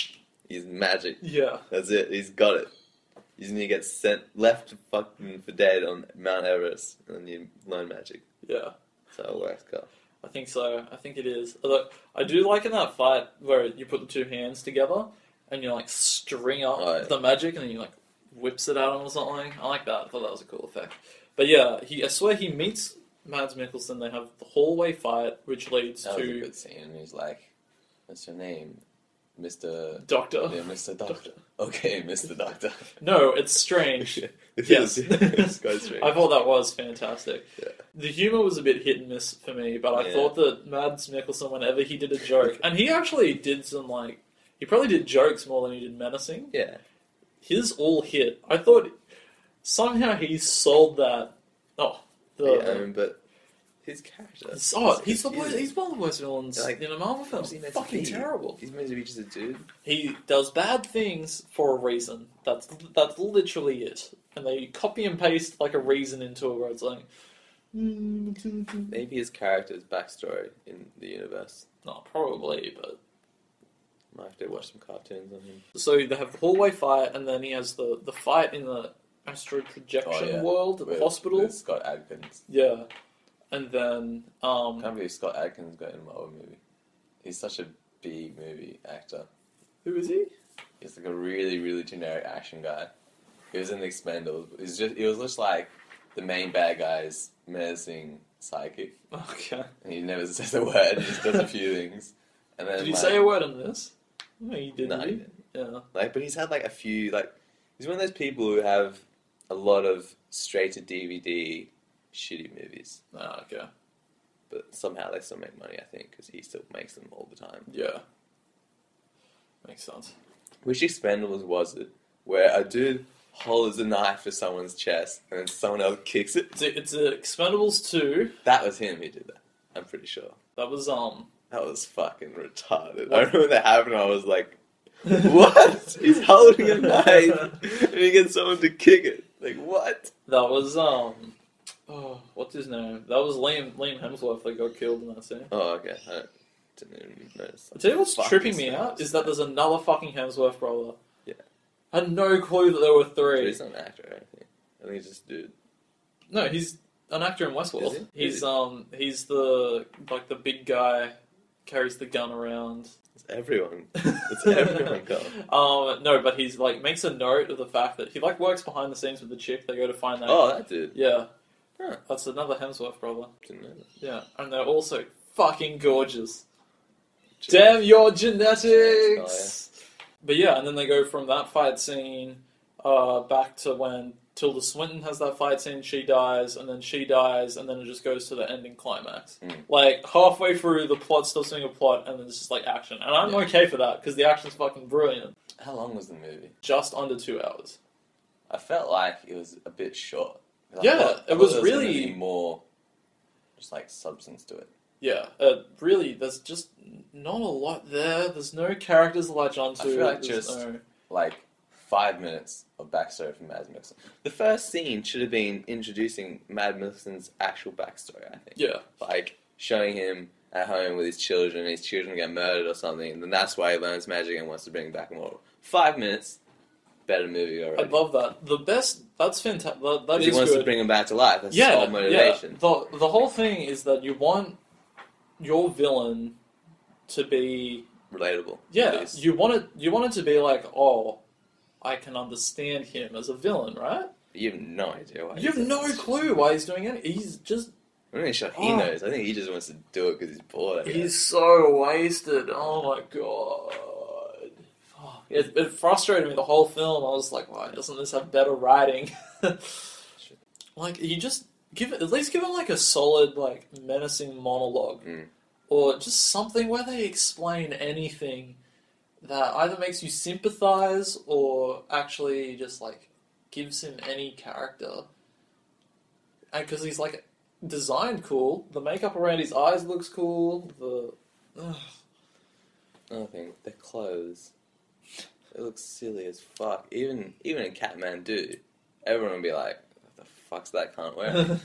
he's magic. yeah. That's it. He's got it. He's gonna get left fucking for dead on Mount Everest, and then you learn magic. Yeah. So it works, Carl. I think so. I think it is. Although I do like in that fight where you put the two hands together and you like string up the magic and then you like whips it at him or something. I like that. I thought that was a cool effect. But yeah, I swear he meets Mads Mikkelsen. They have the hallway fight, which leads That was a to good scene. And he's like, "What's your name, Mister Doctor. Yeah, Mr. Doctor." Okay, Mr. Doctor. No, it's strange. It Yes. is. It's quite strange. I thought that was fantastic. Yeah. The humor was a bit hit and miss for me, but I Yeah. thought that Mads Mikkelsen, whenever he did a joke, and he actually did some like, he probably did jokes more than he did menacing. Yeah. His all hit. I thought somehow he sold that. Oh, But his character. he's the worst. He's one of the worst villains Like, in a Marvel film. what's he meant to Fucking be? terrible. He's meant to be just a dude. He does bad things for a reason. That's literally it. And they copy and paste like a reason into it where it's like. Maybe his character's backstory in the universe. No, probably, but. Might have to watch some cartoons on him. So they have the hallway fight, and then he has the fight in the astral projection world at the hospital. With Scott Adkins. Yeah. And then. I can't believe Scott Adkins got in my own movie. He's such a B movie actor. Who is he? He's like a really, really generic action guy. He was in the Expendables. He was just like the main bad guy's menacing psychic. Okay. And he never says a word, he just does a few things. And then, Did he say a word in this? No, he didn't. No, did he he? didn't. Yeah. But he's had like a few, he's one of those people who have a lot of straight to DVD shitty movies. Ah, okay. But somehow they still make money, I think, because he still makes them all the time. Yeah. makes sense. Which Expendables was it? Where a dude holds a knife to someone's chest and then someone else kicks it? It's Expendables 2. That was him who did that. I'm pretty sure. That was, That was fucking retarded. I remember that happened and I was like, what? He's holding a knife and he gets someone to kick it. Like, what? That was, oh, what's his name? That was Liam Hemsworth that got killed in that scene. Oh, okay. I didn't even notice. I'll tell you what's tripping me out is that there's another fucking Hemsworth brother. Yeah. I had no clue that there were 3. But he's not an actor or anything. I think he's just a dude. No, he's an actor in Westworld. Is he? He's the big guy, carries the gun around. It's everyone. It's everyone, Carl. No, but he's makes a note of the fact that he works behind the scenes with the chick. They go to find that. Oh, that dude. Yeah. Huh. That's another Hemsworth brother. Didn't know that. Yeah, and they're also fucking gorgeous. Damn your genetics! But yeah, and then they go from that fight scene back to when Tilda Swinton has that fight scene, she dies, and then it just goes to the ending climax. Halfway through, the plot stops being a plot, and then it's just action. And I'm okay for that, because the action's fucking brilliant. How long was the movie? Just under 2 hours. I felt like it was a bit short. It was really... There was more just substance to it. Yeah, really, there's just not a lot there. There's no characters to latch onto. I feel just 5 minutes of backstory from Mads Mikkelsen. The first scene should have been introducing Mads Mikkelsen's actual backstory, I think. Yeah. Showing him at home with his children get murdered or something, and then that's why he learns magic and wants to bring back more. 5 minutes, better movie already. I love that. That's fantastic. That is he wants good. to bring him back to life. That's his whole motivation. Yeah. The whole thing is that you want your villain to be relatable. Yeah, you want it to be I can understand him as a villain, right? You have no idea why. You have no clue why he's doing it. He's just... I'm not even sure he knows. I think he just wants to do it because he's bored. He's so wasted. Oh my god. It frustrated me the whole film. I was like, why doesn't this have better writing? You just... at least give him a solid, menacing monologue. Or just something where they explain anything that either makes you sympathize or actually just, gives him any character. And because he's, designed cool. The makeup around his eyes looks cool. Another thing, their clothes. It looks silly as fuck. Even in Kathmandu, everyone would be like, what the fuck's that cunt wearing?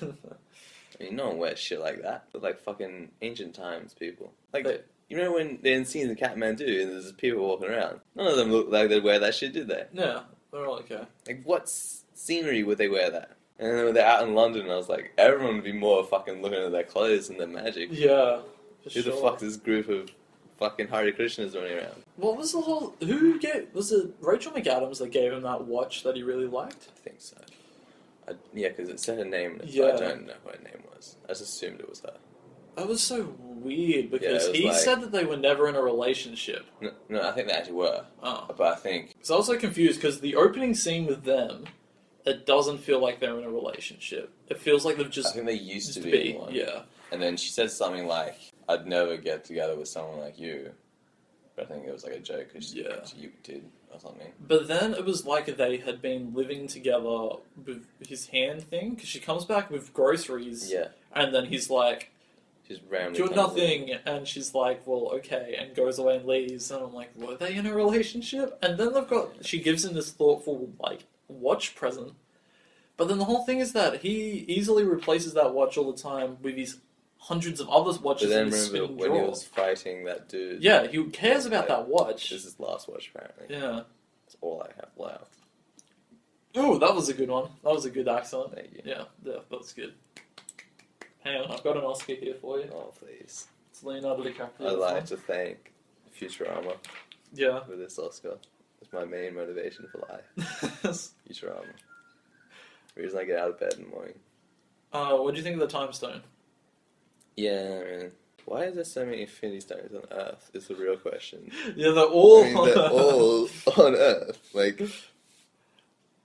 I mean, no one wears shit like that. They're fucking ancient times people. You know when they're in scenes in Kathmandu and there's people walking around? None of them look like they'd wear that shit, did they? Yeah, they're all okay. What scenery would they wear that? And then when they're out in London, I was like, everyone would be more fucking looking at their clothes and their magic. Yeah, Who the fuck is this group of fucking Hare Krishnas running around? What was the whole... Was it Rachel McAdams that gave him that watch that he really liked? I think so. Yeah, because it said her name in it, yeah. but I don't know what her name was. I just assumed it was her. That was so weird, because he said that they were never in a relationship. No, I think they actually were. Oh. But I think... So I was so confused, because the opening scene with them, it doesn't feel like they're in a relationship. It feels like they've just... I think they used to be one. Yeah. And then she said something like, I'd never get together with someone like you. But I think it was a joke, because you did, or something. But then it was like they had been living together with his hand thing, because she comes back with groceries. Yeah. And then he's like... Just randomly... You're nothing, and she's like, well, okay, and goes away and leaves, and I'm like, were they in a relationship? And then she gives him this thoughtful, watch present. But then the whole thing is that he easily replaces that watch all the time with his hundreds of other watches but then in his remember spinning when drawer. he was fighting that dude... Yeah, he cares about that watch. This is his last watch, apparently. Yeah. That's all I have left. Oh, that was a good one. That was a good accent. Thank you. Yeah, that was good. Hang on, I've got an Oscar here for you. Oh, please. It's Leonardo DiCaprio. I'd like to thank Futurama for this Oscar. It's my main motivation for life. Futurama. The reason I get out of bed in the morning. What do you think of the Time Stone? Yeah, I mean, why is there so many Infinity Stones on Earth? Is the real question. Yeah, they're all... they're all on Earth.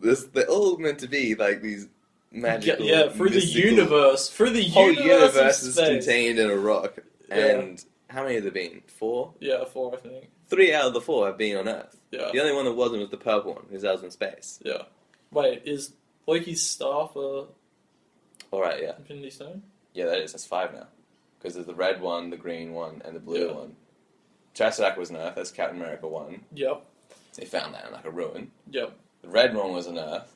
They're all meant to be, these... magical, through mystical, the universe. Through the whole universe is contained in a rock. And how many have there been? 4? Yeah, 4, I think. 3 out of the 4 have been on Earth. Yeah. The only one that wasn't was the purple one, because that was in space. Yeah. Wait, is Loki's staff a Alright, yeah. Infinity Stone? Yeah, that is. That's 5 now. Because there's the red one, the green one, and the blue Yeah. one. Chastadac was on Earth, that's Captain America 1. Yep. They found that in like a ruin. Yep. The red one was on Earth.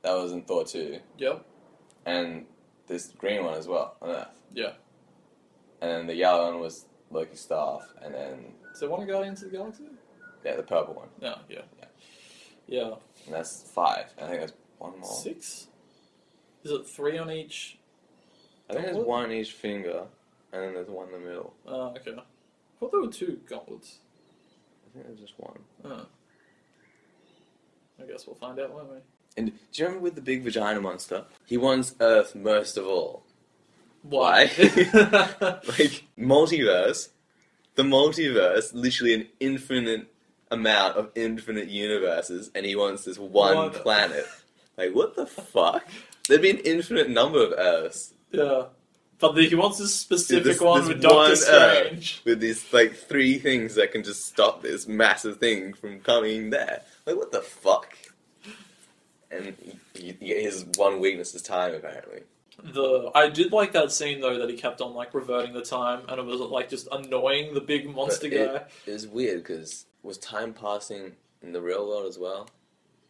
That was in Thor 2. Yep. And this green one as well, on Earth. Yeah. And then the yellow one was Loki's staff, and then... Is there one in Guardians of the Galaxy? Yeah, the purple one. No, yeah. Yeah. Yeah. And that's 5. I think there's one more. 6? Is it 3 on each? I think there's Gauntlet? 1 on each finger, and then there's 1 in the middle. Oh, okay. I thought there were 2 gauntlets. I think there's just 1. Oh. I guess we'll find out, won't we? And do you remember with the big vagina monster? He wants Earth most of all. Why? Like, multiverse. The multiverse, literally an infinite amount of infinite universes, and he wants this one planet. Like, what the fuck? There'd be an infinite number of Earths. Yeah. But he wants this specific This one with Doctor Strange. With these, like, 3 things that can just stop this massive thing from coming there. Like, what the fuck? And his one weakness is time, apparently. I did like that scene, though, that he kept on, like, reverting the time, and it was, like, just annoying the big monster guy. It was weird, because was time passing in the real world as well?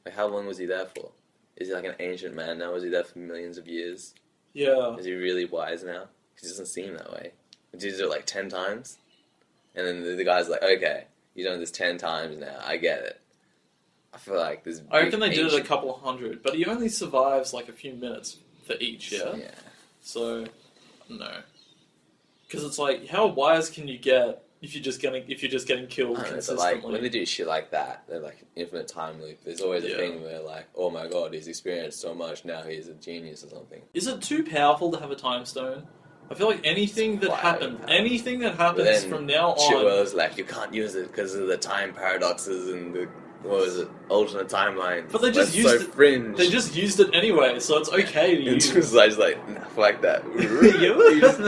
Like, how long was he there for? Is he, like, an ancient man now? Was he there for millions of years? Yeah. Is he really wise now? Because he doesn't seem that way. Did he do it, like, 10 times? And then the guy's like, okay, you've done this 10 times now, I get it. I feel like this. I reckon they did it a couple 100, but he only survives, like, a few minutes for each, yeah? Yeah. So, no. Because it's like, how wise can you get if you're just getting killed consistently? But like, when they do shit like that, they're like infinite time loop. There's always a thing where like, oh my god, he's experienced so much, now he's a genius or something. Is it too powerful to have a time stone? I feel like anything that happens from now on... Shit was like, you can't use it because of the time paradoxes and the... What was it? Alternate timelines. But they just used it. Fringe. They just used it anyway, so it's okay to use. It was like, nah, like that.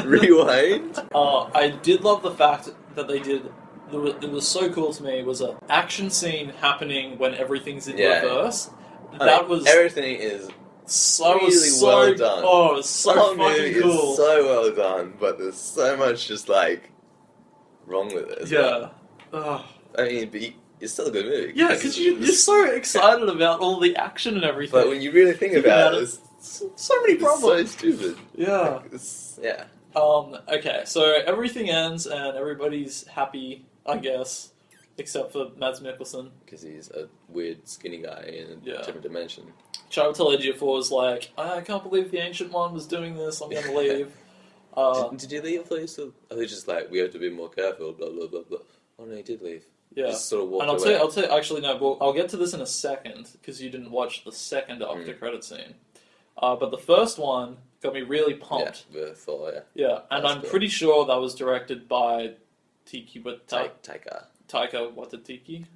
Rewind. I did love the fact that they did. It was so cool to me. Was an action scene happening when everything's in reverse. That was everything is so really well done. Oh, it was so fucking cool. It's so well done, but there's so much just like wrong with it. Yeah. I mean, but it's still a good movie. Yeah, because you're so excited about all the action and everything. But when you really think about it, it's so many problems. It's so stupid. Yeah. Yeah. Okay, so everything ends and everybody's happy, I guess, except for Mads Mikkelsen. Because he's a weird, skinny guy in a different dimension. Chiwetel Ejiofor was like, I can't believe the Ancient One was doing this, I'm going to leave. Did you leave? I thought he was just like, we have to be more careful, blah, blah, blah, blah. Oh no, he did leave. Yeah. Just sort of walked and I'll away. tell you, actually, no, well, I'll get to this in a second, because you didn't watch the second after credit scene. But the first one got me really pumped. Yeah, the Thor, yeah. Yeah, and I'm pretty sure that was directed by Taika Waititi.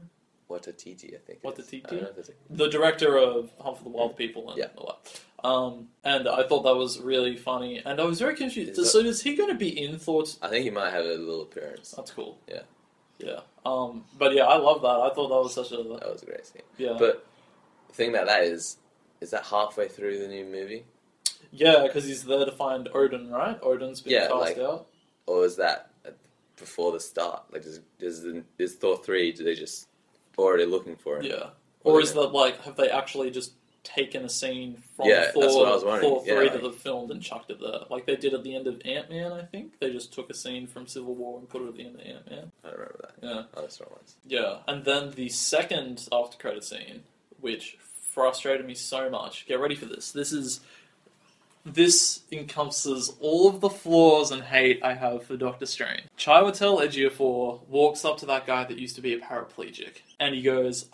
Waititi, I think. Waititi? The director of Hunt for the Wild People and all that. And I thought that was really funny, and I was very confused. So is he going to be in Thor? I think he might have a little appearance. That's cool. Yeah. Yeah. But yeah, I love that. I thought that was such a... That was a great scene. Yeah. But the thing about that is that halfway through the new movie? Yeah, because he's there to find Odin, right? Odin's been cast out. Or is that before the start? Like, is Thor 3, do they just already looking for him? Yeah. Or is that, like, have they actually just taken a scene from that's what I was wondering. Thor 3 that they've filmed and chucked it there? Like they did at the end of Ant-Man, I think. They just took a scene from Civil War and put it at the end of Ant-Man. I don't remember that. Yeah. Oh, that's the wrong ones. Yeah. And then the second after-credit scene, which frustrated me so much. Get ready for this. This encompasses all of the flaws and hate I have for Doctor Strange. Chiwetel Ejiofor walks up to that guy that used to be a paraplegic, and he goes,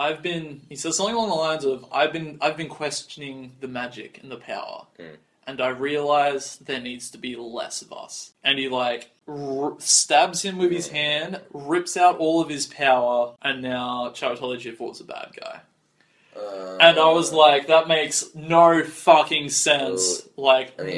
he says something along the lines of, I've been questioning the magic and the power, and I realize there needs to be less of us. And he, like, stabs him with his hand, rips out all of his power, and now Chiwetel Ejiofor's a bad guy. And I was like, that makes no fucking sense. Might be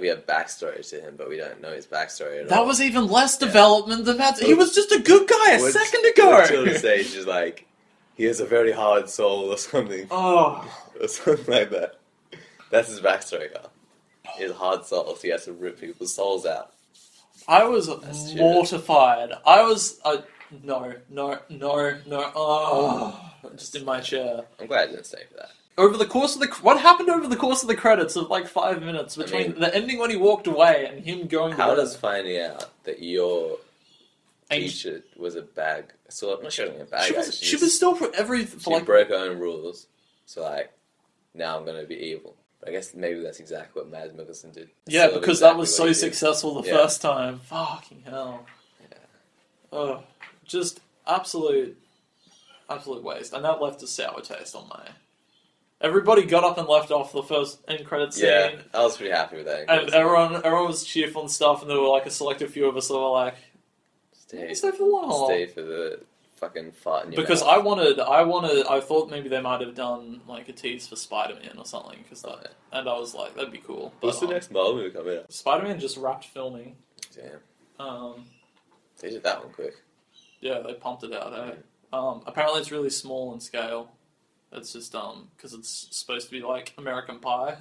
a backstory to him, but we don't know his backstory at all. That was even less development than that. He was just a good guy a second ago. What Tilda says is like, he has a very hard soul or something. Oh. Or something like that. That's his backstory, Carl. He has a hard soul, so he has to rip people's souls out. I was mortified. I was... No. Just in my chair. I'm glad I didn't stay for that. Over the course of what happened over the course of the credits of like 5 minutes between the ending when he walked away and him going... How does finding out that your teacher was a bag... So I'm not showing a bag guy. She was still for She broke her own rules. So like, now I'm going to be evil. I guess maybe that's exactly what Mads Mikkelsen did. Yeah, because that was so successful the first time. Fucking hell. Yeah. Oh, just absolute waste. And that left a sour taste on my... Everybody got up and left off the first end credit scene. Yeah, I was pretty happy with that. And everyone was cheerful and stuff, and there were like a selected few of us that were like, stay for the long haul. Stay for the fucking fart in your because mouth. I thought maybe they might have done like a tease for Spider-Man or something, and I was like, that'd be cool. But, what's the next Marvel movie coming out? Spider-Man just wrapped filming. Damn. They did that one quick. Yeah, they pumped it out. Apparently it's really small in scale. It's just because it's supposed to be like American Pie.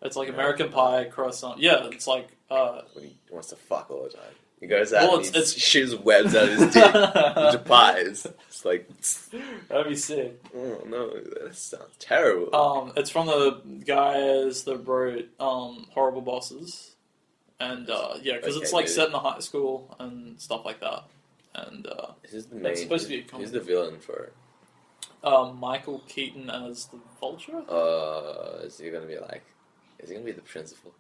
It's like American Pie croissant. Yeah, it's like He wants to fuck all the time. He goes out and he shoots webs out of his dick into pies. It's like... That'd be sick. Oh, no. That sounds terrible. It's from the guys that wrote Horrible Bosses. And, because it's like set in a high school and stuff like that. And it's supposed to be a comedy. Who's the villain for it? Michael Keaton as the Vulture? Is he going to be the principal?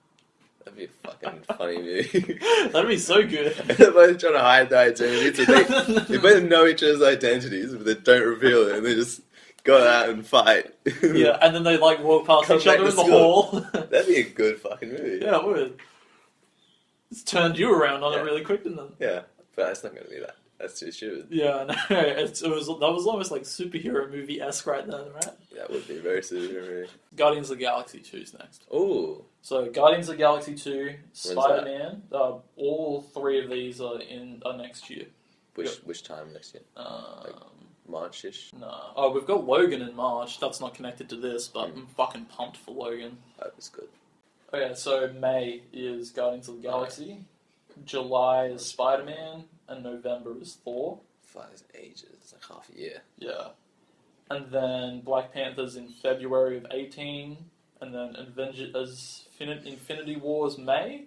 That'd be a fucking funny movie. That'd be so good. They're both trying to hide their identities. So they both know each other's identities, but they don't reveal it, and they just go out and fight. Yeah, and then they like walk past each other in the hall. That'd be a good fucking movie. Yeah, it would. It's turned you around on it really quick, didn't it? Yeah, but it's not going to be that. That's too stupid. Yeah, I know. That was almost like superhero movie-esque right then, right? That would be very superhero movie. Guardians of the Galaxy 2's next. Ooh. So, Guardians of the Galaxy 2, Spider-Man, all three of these are next year. Which time next year? March-ish? No. Oh, we've got Logan in March. That's not connected to this, but I'm fucking pumped for Logan. That was good. Okay, so May is Guardians of the Galaxy. July is Spider-Man. And November is Thor. 5 ages. It's like half a year. Yeah. And then Black Panther's in February of 18. And then Infinity War's May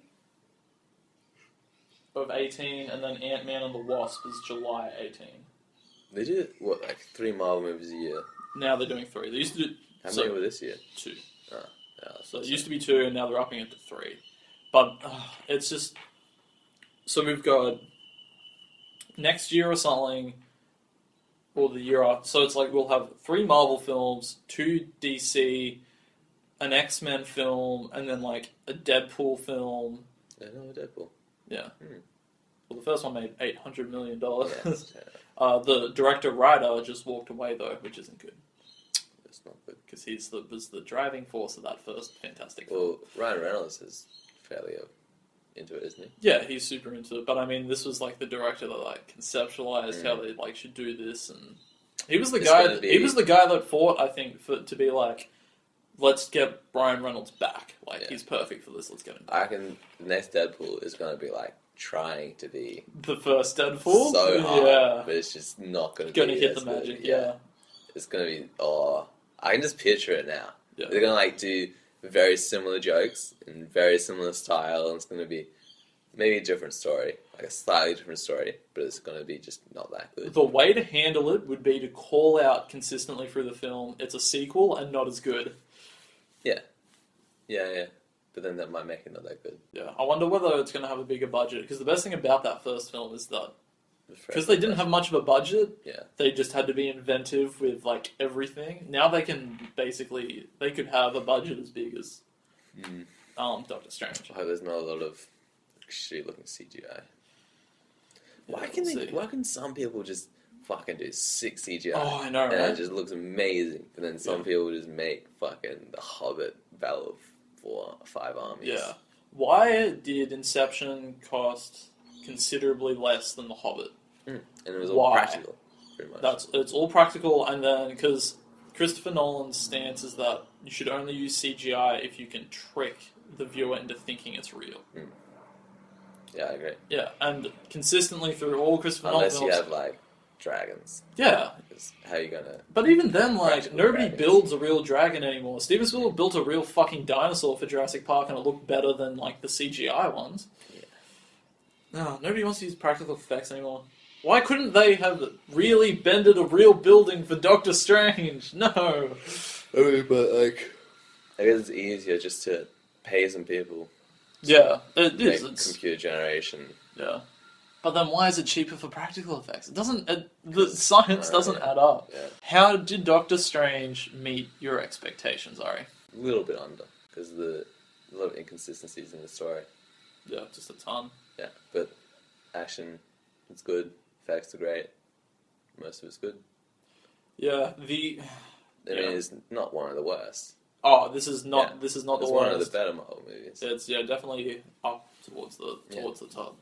of 18. And then Ant-Man and the Wasp is July 18. They did, like 3 Marvel movies a year? Now they're doing 3. They used to do... How many were this year? 2. Oh, yeah, so it used to be 2, and now they're upping it to 3. But it's just... So we've got... next year or something, or the year after. So it's like we'll have 3 Marvel films, 2 DC, an X-Men film, and then like a Deadpool film. Yeah, no, Deadpool. Yeah. Well, the first one made $800 million. Yeah, the director-writer just walked away, though, which isn't good. It's not good. Because was the driving force of that first Fantastic film. Well, Ryan Reynolds is fairly into it, isn't he? Yeah, he's super into it. But I mean, this was like the director that like conceptualized how they like should do this, and he was the guy. He was the guy that fought, I think, to be like, let's get Ryan Reynolds back. Like he's perfect for this. Let's get him back. I reckon the next Deadpool is going to be like trying to be the first Deadpool. So hard, but it's just not going to hit the magic. Yeah, it's going to be. I can just picture it now. Yeah. They're going to like do very similar jokes in very similar style, and it's going to be maybe a different story, like a slightly different story, but it's going to be just not that good. The way to handle it would be to call out consistently through the film, it's a sequel and not as good. Yeah. But then that might make it not that good. Yeah, I wonder whether it's going to have a bigger budget, because the best thing about that first film is that because they didn't have much of a budget, they just had to be inventive with like everything. Now they can they could have a budget as big as Doctor Strange. I hope there's not a lot of shitty looking CGI. Why can some people just fucking do sick CGI. Oh, I know, and right? it just looks amazing. But then some people just make fucking The Hobbit Battle of 5 Armies. Yeah. Why did Inception cost considerably less than The Hobbit? And it was all practical, pretty much. It's all practical, and then because Christopher Nolan's stance is that you should only use CGI if you can trick the viewer into thinking it's real. Yeah, I agree. Yeah, and consistently through all Christopher Nolan films... Unless you have, like, dragons. Yeah. How are you gonna... But even then, like, nobody dragons. builds a real dragon anymore. Steven Spielberg built a real fucking dinosaur for Jurassic Park, and it looked better than, like, the CGI ones. Yeah. No, nobody wants to use practical effects anymore. Why couldn't they have really bended a real building for Doctor Strange? No. I mean, but, like... I guess it's easier just to pay some people. Yeah, it is. It's computer generation. Yeah. But then why is it cheaper for practical effects? It doesn't... the science doesn't add up. Yeah. How did Doctor Strange meet your expectations, Ari? A little bit under, because a lot of inconsistencies in the story. Yeah, just a ton. Yeah, but action, it's good. Effects are great. Most of it's good. Yeah, I mean, it's not one of the worst. Oh, this is not. Yeah. This is not it's the worst. It's one of the better Marvel movies. It's definitely up towards the top.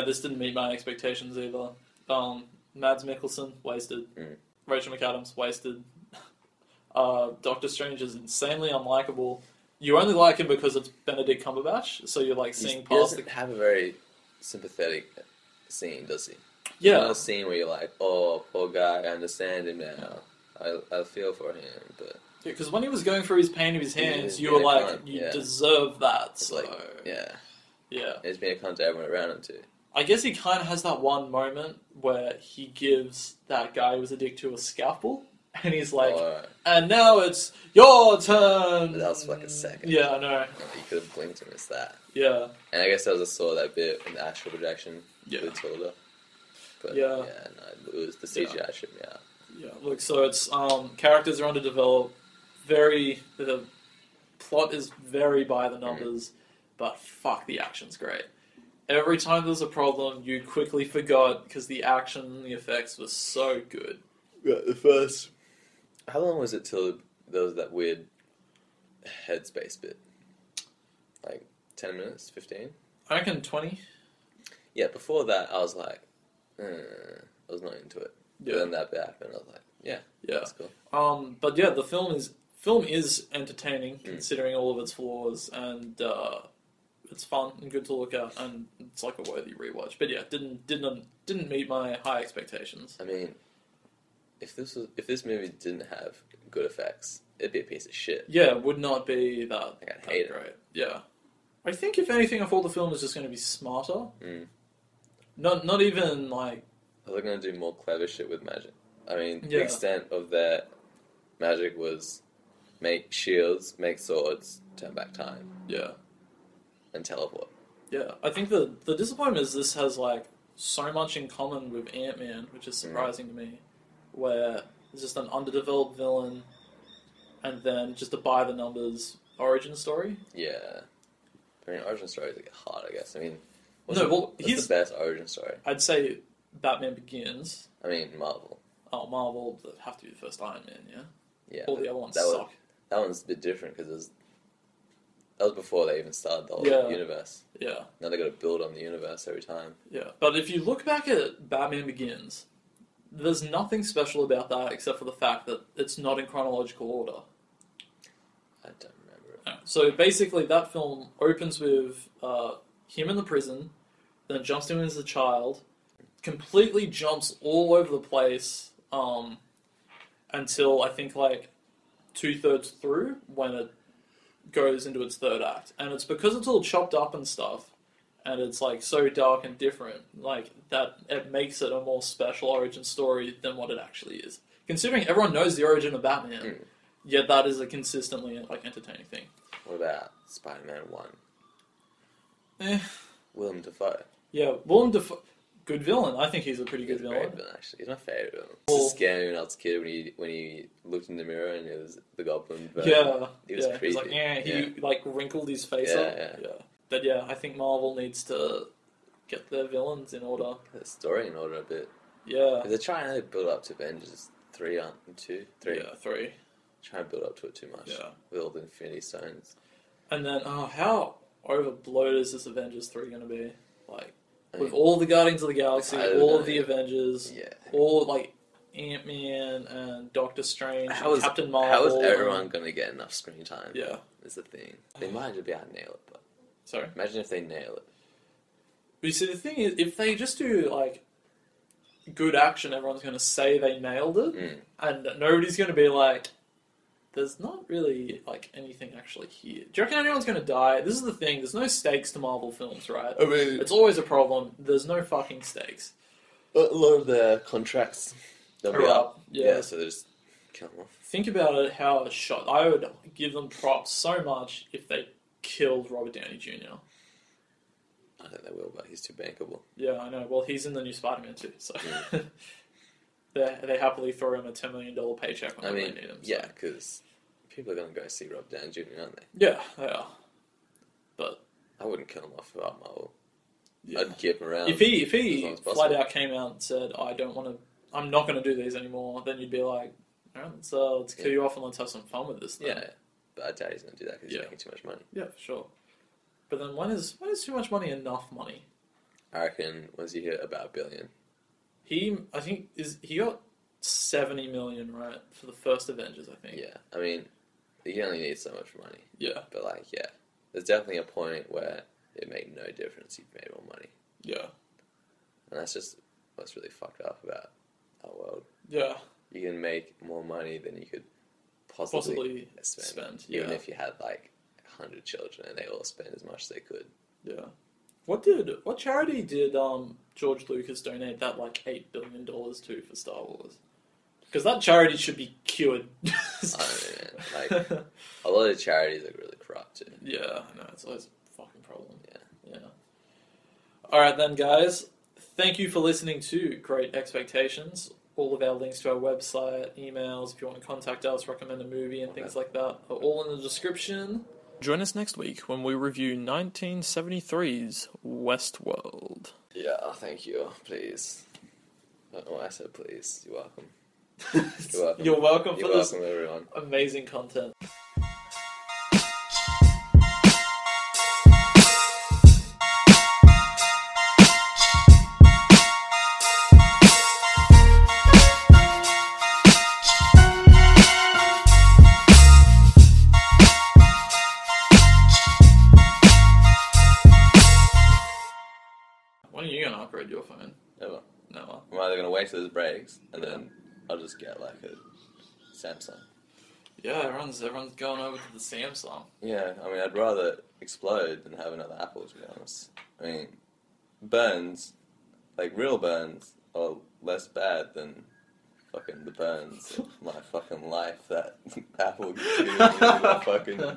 This didn't meet my expectations either. Mads Mikkelsen wasted. Rachel McAdams wasted. Doctor Strange is insanely unlikable. You only like him because it's Benedict Cumberbatch, so you're like seeing past. He doesn't have a very sympathetic scene, does he? Yeah. Not a scene where you're like, oh, poor guy, I understand him now. I feel for him, but... Because when he was going through his pain of his hands, you were like, you deserve that, so... Like, yeah. Yeah. He's been a cunt to everyone around him, too. I guess he kind of has that one moment where he gives that guy who was a dick to a scalpel, and he's like, and now it's your turn! That was for like a second. Yeah, I know. You could have blinked and missed that. Yeah. And I guess I saw that bit in the actual projection with Tilda. But no, it was the CGI tripped me out. Yeah, look, so it's, characters are underdeveloped, the plot is very by the numbers, but fuck, the action's great. Every time there's a problem, you quickly forgot, because the action and the effects were so good. Yeah, the first... How long was it till there was that weird headspace bit? Like, 10 minutes? 15? I reckon 20. Yeah, before that, I was like, I was not into it. Yeah. But then that bit happened, I was like, yeah, that's cool. But yeah, the film is entertaining, considering all of its flaws, and it's fun and good to look at, and it's like a worthy rewatch. But yeah, didn't meet my high expectations. I mean, if this movie didn't have good effects, it'd be a piece of shit. Yeah, it would not be that. Like, I'd hate great. Yeah, I think if anything, I thought the film is just going to be smarter. Not even like. Are they going to do more clever shit with magic? I mean, the extent of their magic was make shields, make swords, turn back time. Yeah. And teleport. Yeah. I think the disappointment is this has, like, so much in common with Ant-Man, which is surprising to me, where it's just an underdeveloped villain and then just a by-the-numbers origin story. Yeah. I mean, origin stories get hard, I guess. I mean, what's the best origin story? I'd say Batman Begins. I mean, Marvel. Oh, Marvel would have to be the first Iron Man, yeah? Yeah. All the other ones suck. That one's a bit different because that was before they even started the whole universe. Yeah. Now they got to build on the universe every time. Yeah. But if you look back at Batman Begins, there's nothing special about that except for the fact that it's not in chronological order. I don't remember it. So basically that film opens with him in the prison, then jumps to him as a child, completely jumps all over the place until I think like 2/3 through when it goes into its third act. And it's because it's all chopped up and stuff, and it's like so dark and different, like that it makes it a more special origin story than what it actually is. Considering everyone knows the origin of Batman, yet that is a consistently like entertaining thing. What about Spider-Man 1? Willem Dafoe. Yeah, Willem Dafoe. Good villain. I think he's a pretty good villain. Great villain, actually. He's my favourite villain. He used to scare me when I was a kid when he looked in the mirror and it was the Goblin. But he was creepy. He's like, he like wrinkled his face up. Yeah. But I think Marvel needs to get their villains in order. Get the story in order a bit. Yeah. They're trying to build up to Avengers 3, aren't 2? 3. Yeah, 3. Trying to build up to it too much. Yeah. With all the Infinity Stones. And then, how overbloated is this Avengers 3 going to be? Like, with mean, all the Guardians of the Galaxy, all of the Avengers, all, like, Ant-Man and Doctor Strange and Captain Marvel. How is everyone going to get enough screen time? Yeah. Is the thing. They might just be able to nail it, but... Sorry? Imagine if they nail it. But you see, the thing is, if they just do, like, good action, everyone's going to say they nailed it, and nobody's going to be like, there's not really, like, anything actually here. Do you reckon anyone's going to die? This is the thing, there's no stakes to Marvel films, right? I mean... It's always a problem. There's no fucking stakes. A lot of their contracts, they'll be up. Yeah, so they just kill them off. Think about it, how it's shot. I would give them props so much if they killed Robert Downey Jr. I don't think they will, but he's too bankable. Yeah, I know. Well, he's in the new Spider-Man too, so... They happily throw him a $10 million paycheck when they need him. So. Yeah, because people are going to go see Rob Downey Jr., aren't they? Yeah, they are. But... I wouldn't kill him off without Marvel. Yeah. I'd keep him around. If he flat out came out and said, I'm not going to do these anymore, then you'd be like, alright, let's kill you off and let's have some fun with this then. Yeah, but I doubt he's going to do that because he's making too much money. Yeah, for sure. But then when is too much money enough money? I reckon once you hit about $1 billion. I think he got 70 million, right, for the first Avengers, I think. Yeah, I mean, you only need so much money. Yeah. But there's definitely a point where it made no difference. You've made more money. Yeah. And that's just what's really fucked up about our world. Yeah. You can make more money than you could possibly spend. Even if you had 100 children and they all spend as much as they could. Yeah. What charity did George Lucas donate that $8 billion to for Star Wars? Because that charity should be cured. I don't know, man. A lot of charities are really corrupt too. Yeah, I know. It's always a fucking problem. Yeah. Alright then, guys. Thank you for listening to Great Expectations. All of our links to our website, emails, if you want to contact us, recommend a movie and things like that, are all in the description. Join us next week when we review 1973's Westworld. Yeah, thank you. Please. Oh, I said please. You're welcome. You're welcome for this everyone. Amazing content. When are you going to upgrade your phone? Never. Never. I'm either going to wait till this breaks, and then I'll just get a Samsung. Yeah, everyone's going over to the Samsung. Yeah, I mean, I'd rather explode than have another Apple, to be honest. I mean, burns, real burns, are less bad than fucking the burns of my fucking life that Apple gives me.